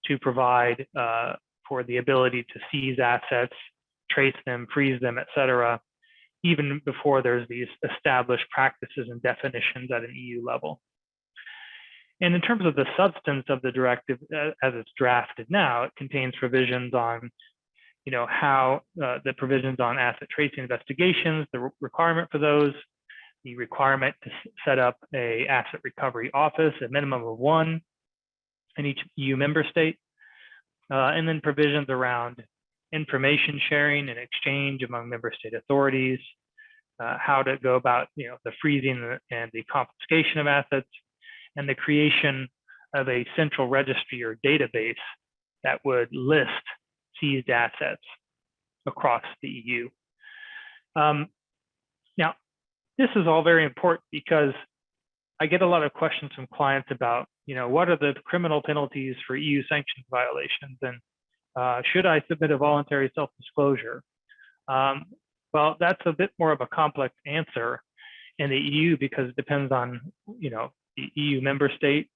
to provide for the ability to seize assets, trace them, freeze them, et cetera, even before there's these established practices and definitions at an EU level. And in terms of the substance of the directive as it's drafted now, it contains provisions on how the provisions on asset tracing investigations, the requirement for those, the requirement to set up a asset recovery office, a minimum of one in each EU member state, and then provisions around information sharing and exchange among member state authorities, how to go about the freezing and the confiscation of assets, and the creation of a central registry or database that would list seized assets across the EU. Now, this is all very important because I get a lot of questions from clients about, what are the criminal penalties for EU sanctions violations, and should I submit a voluntary self-disclosure? Well, that's a bit more of a complex answer in the EU because it depends on, the EU member state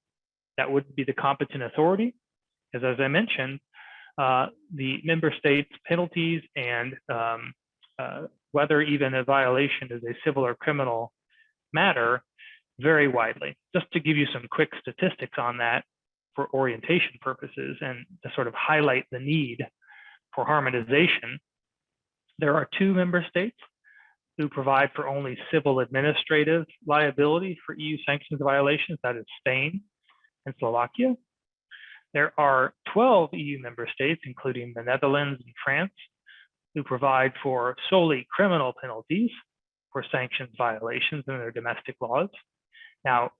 that would be the competent authority. Because as I mentioned, the member states' penalties and whether even a violation is a civil or criminal matter vary widely. Just to give you some quick statistics on that for orientation purposes and to sort of highlight the need for harmonization, there are 2 member states who provide for only civil administrative liability for EU sanctions violations, that is Spain and Slovakia. There are 12 EU member states, including the Netherlands and France, who provide for solely criminal penalties for sanctions violations in their domestic laws. Now,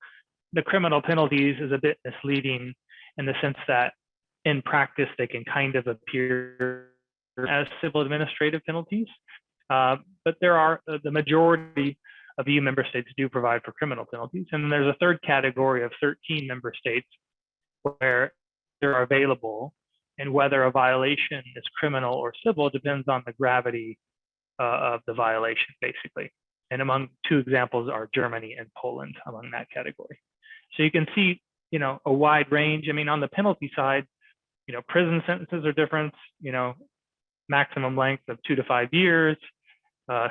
the criminal penalties is a bit misleading in the sense that in practice, they can kind of appear as civil administrative penalties, but there are the majority of EU member states do provide for criminal penalties. And then there's a third category of 13 member states where they're available, and whether a violation is criminal or civil depends on the gravity of the violation, basically. And among 2 examples are Germany and Poland among that category. So you can see, a wide range. I mean, on the penalty side, prison sentences are different, maximum length of 2 to 5 years.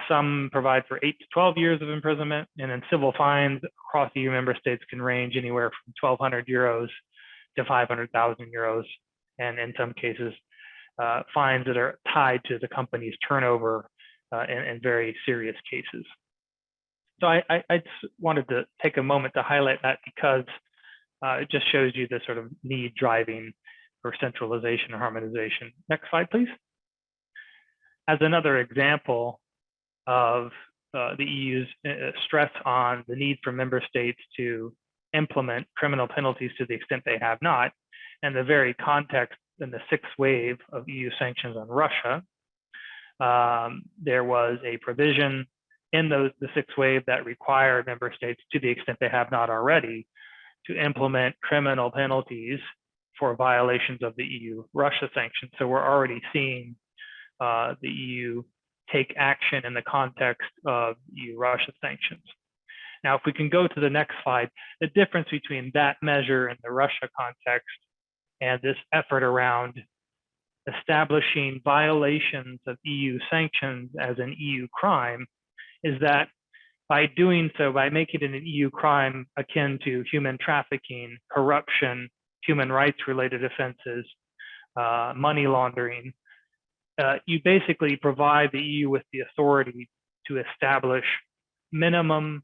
Some provide for 8 to 12 years of imprisonment, and then civil fines across EU member states can range anywhere from 1,200 euros to 500,000 euros, and in some cases, fines that are tied to the company's turnover in very serious cases. So I just wanted to take a moment to highlight that because it just shows you the sort of need driving for centralization and harmonization. Next slide, please. As another example of the EU's stress on the need for member states to implement criminal penalties to the extent they have not, and the very context in the 6th wave of EU sanctions on Russia, there was a provision in the 6th wave that required member states, to the extent they have not already, to implement criminal penalties for violations of the EU-Russia sanctions. So we're already seeing the EU take action in the context of EU-Russia sanctions. Now, if we can go to the next slide, the difference between that measure in the Russia context and this effort around establishing violations of EU sanctions as an EU crime is that by doing so, by making it an EU crime akin to human trafficking, corruption, human rights related offenses, money laundering, you basically provide the EU with the authority to establish minimum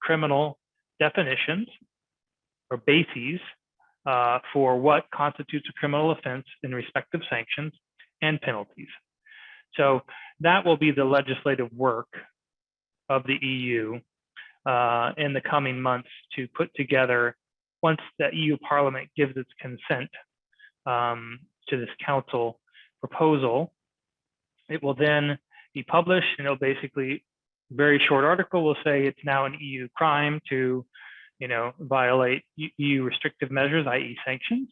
criminal definitions or bases for what constitutes a criminal offense in respect of sanctions and penalties. So that will be the legislative work of the EU in the coming months to put together, once the EU Parliament gives its consent to this Council proposal. It will then be published, and it'll basically, very short article will say it's now an EU crime to, violate EU restrictive measures, i.e. sanctions.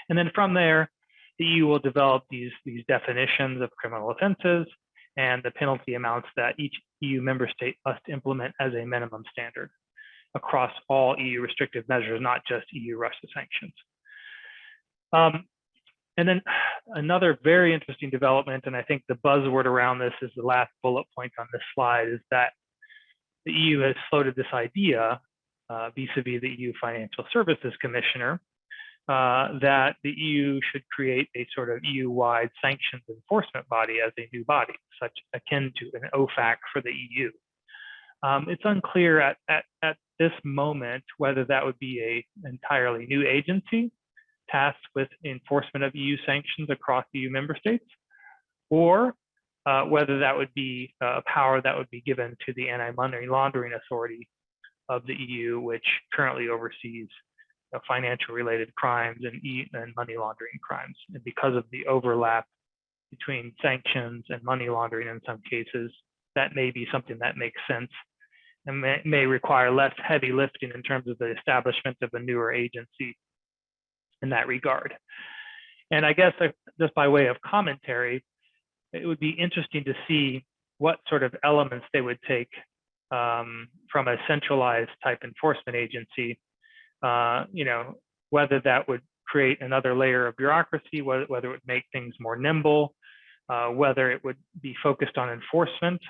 And then from there, the EU will develop these definitions of criminal offenses and the penalty amounts that each EU member state must implement as a minimum standard across all EU restrictive measures, not just EU-Russia sanctions. And then another very interesting development, and I think the buzzword around this is the last bullet point on this slide, is that the EU has floated this idea vis-a-vis the EU Financial Services Commissioner that the EU should create a sort of EU-wide sanctions enforcement body as a new body, such akin to an OFAC for the EU. It's unclear at this moment whether that would be an entirely new agency tasked with enforcement of EU sanctions across EU member states, or whether that would be a power that would be given to the Anti-Money Laundering Authority of the EU, which currently oversees financial related crimes and money laundering crimes. And because of the overlap between sanctions and money laundering in some cases, that may be something that makes sense and may require less heavy lifting in terms of the establishment of a newer agency in that regard. And I guess just by way of commentary, it would be interesting to see what sort of elements they would take from a centralized type enforcement agency, whether that would create another layer of bureaucracy, whether it would make things more nimble, whether it would be focused on enforcement,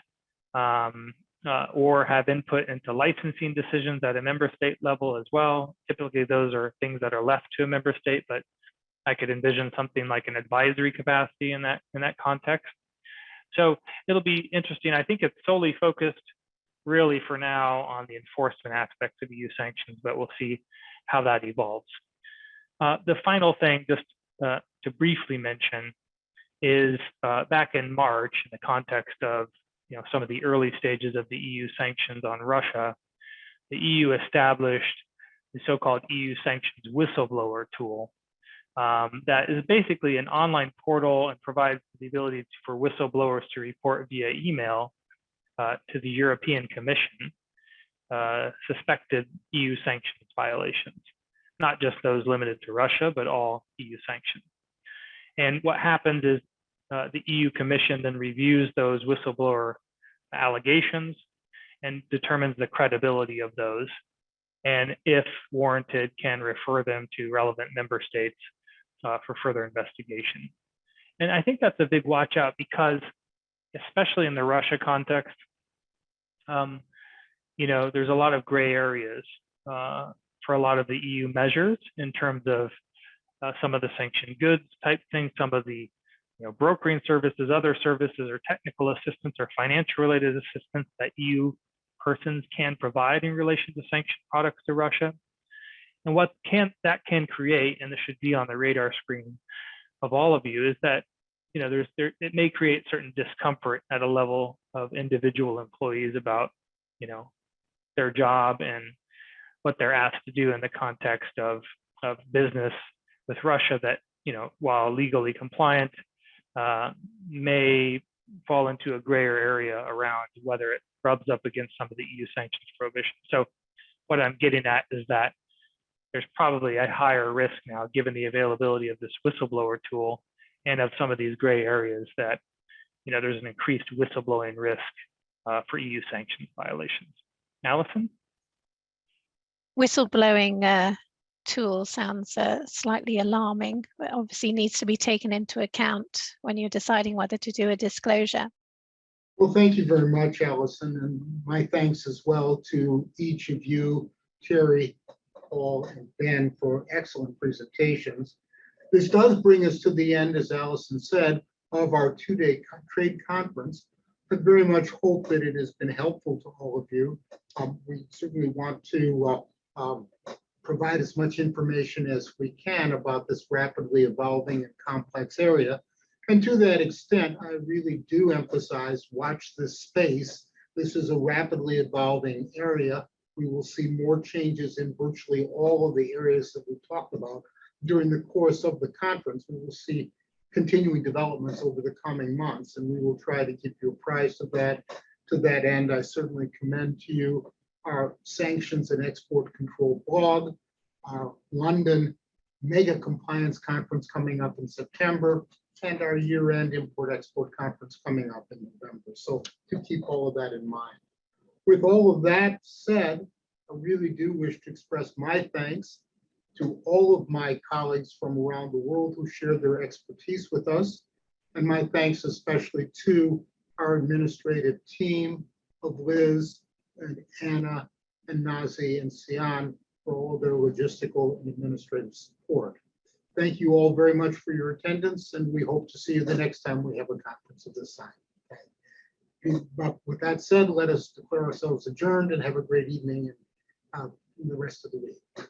or have input into licensing decisions at a member state level as well. Typically, those are things that are left to a member state, but I could envision something like an advisory capacity in that context. So it'll be interesting. I think it's solely focused really for now on the enforcement aspects of EU sanctions, but we'll see how that evolves. The final thing, just to briefly mention, is back in March, in the context of some of the early stages of the EU sanctions on Russia, the EU established the so-called EU sanctions whistleblower tool that is basically an online portal and provides the ability for whistleblowers to report via email to the European Commission suspected EU sanctions violations, not just those limited to Russia, but all EU sanctions. And what happens is the EU Commission then reviews those whistleblower allegations and determines the credibility of those, and if warranted, can refer them to relevant member states for further investigation. And I think that's a big watch out because, especially in the Russia context, there's a lot of gray areas for a lot of the EU measures in terms of some of the sanctioned goods type things, some of the brokering services, other services, or technical assistance or financial related assistance that EU persons can provide in relation to sanctioned products to Russia. And what that can create, and this should be on the radar screen of all of you, is that it may create certain discomfort at a level of individual employees about their job and what they're asked to do in the context of business with Russia that while legally compliant may fall into a grayer area around whether it rubs up against some of the EU sanctions prohibitions. So what I'm getting at is that there's probably a higher risk now, given the availability of this whistleblower tool and of some of these gray areas, that there's an increased whistleblowing risk for EU sanctions violations. Allison? Whistleblowing tool sounds slightly alarming, but obviously needs to be taken into account when you're deciding whether to do a disclosure. Well, thank you very much, Allison, and my thanks as well to each of you, Terry, Paul, and Ben, for excellent presentations. This does bring us to the end, as Allison said, of our two-day trade conference. I very much hope that it has been helpful to all of you. We certainly want to provide as much information as we can about this rapidly evolving and complex area. And to that extent, I really do emphasize, watch this space. This is a rapidly evolving area. We will see more changes in virtually all of the areas that we talked about during the course of the conference. We will see continuing developments over the coming months, and we will try to keep you apprised of that. To that end, I certainly commend to you our Sanctions and Export Control blog, our London Mega Compliance Conference coming up in September, and our year-end Import-Export Conference coming up in November. So to keep all of that in mind. With all of that said, I really do wish to express my thanks to all of my colleagues from around the world who share their expertise with us, and my thanks especially to our administrative team of Liz and Anna and Nazi and Sian for all their logistical and administrative support. Thank you all very much for your attendance, and we hope to see you the next time we have a conference of this kind. Okay. But with that said, let us declare ourselves adjourned and have a great evening and the rest of the week.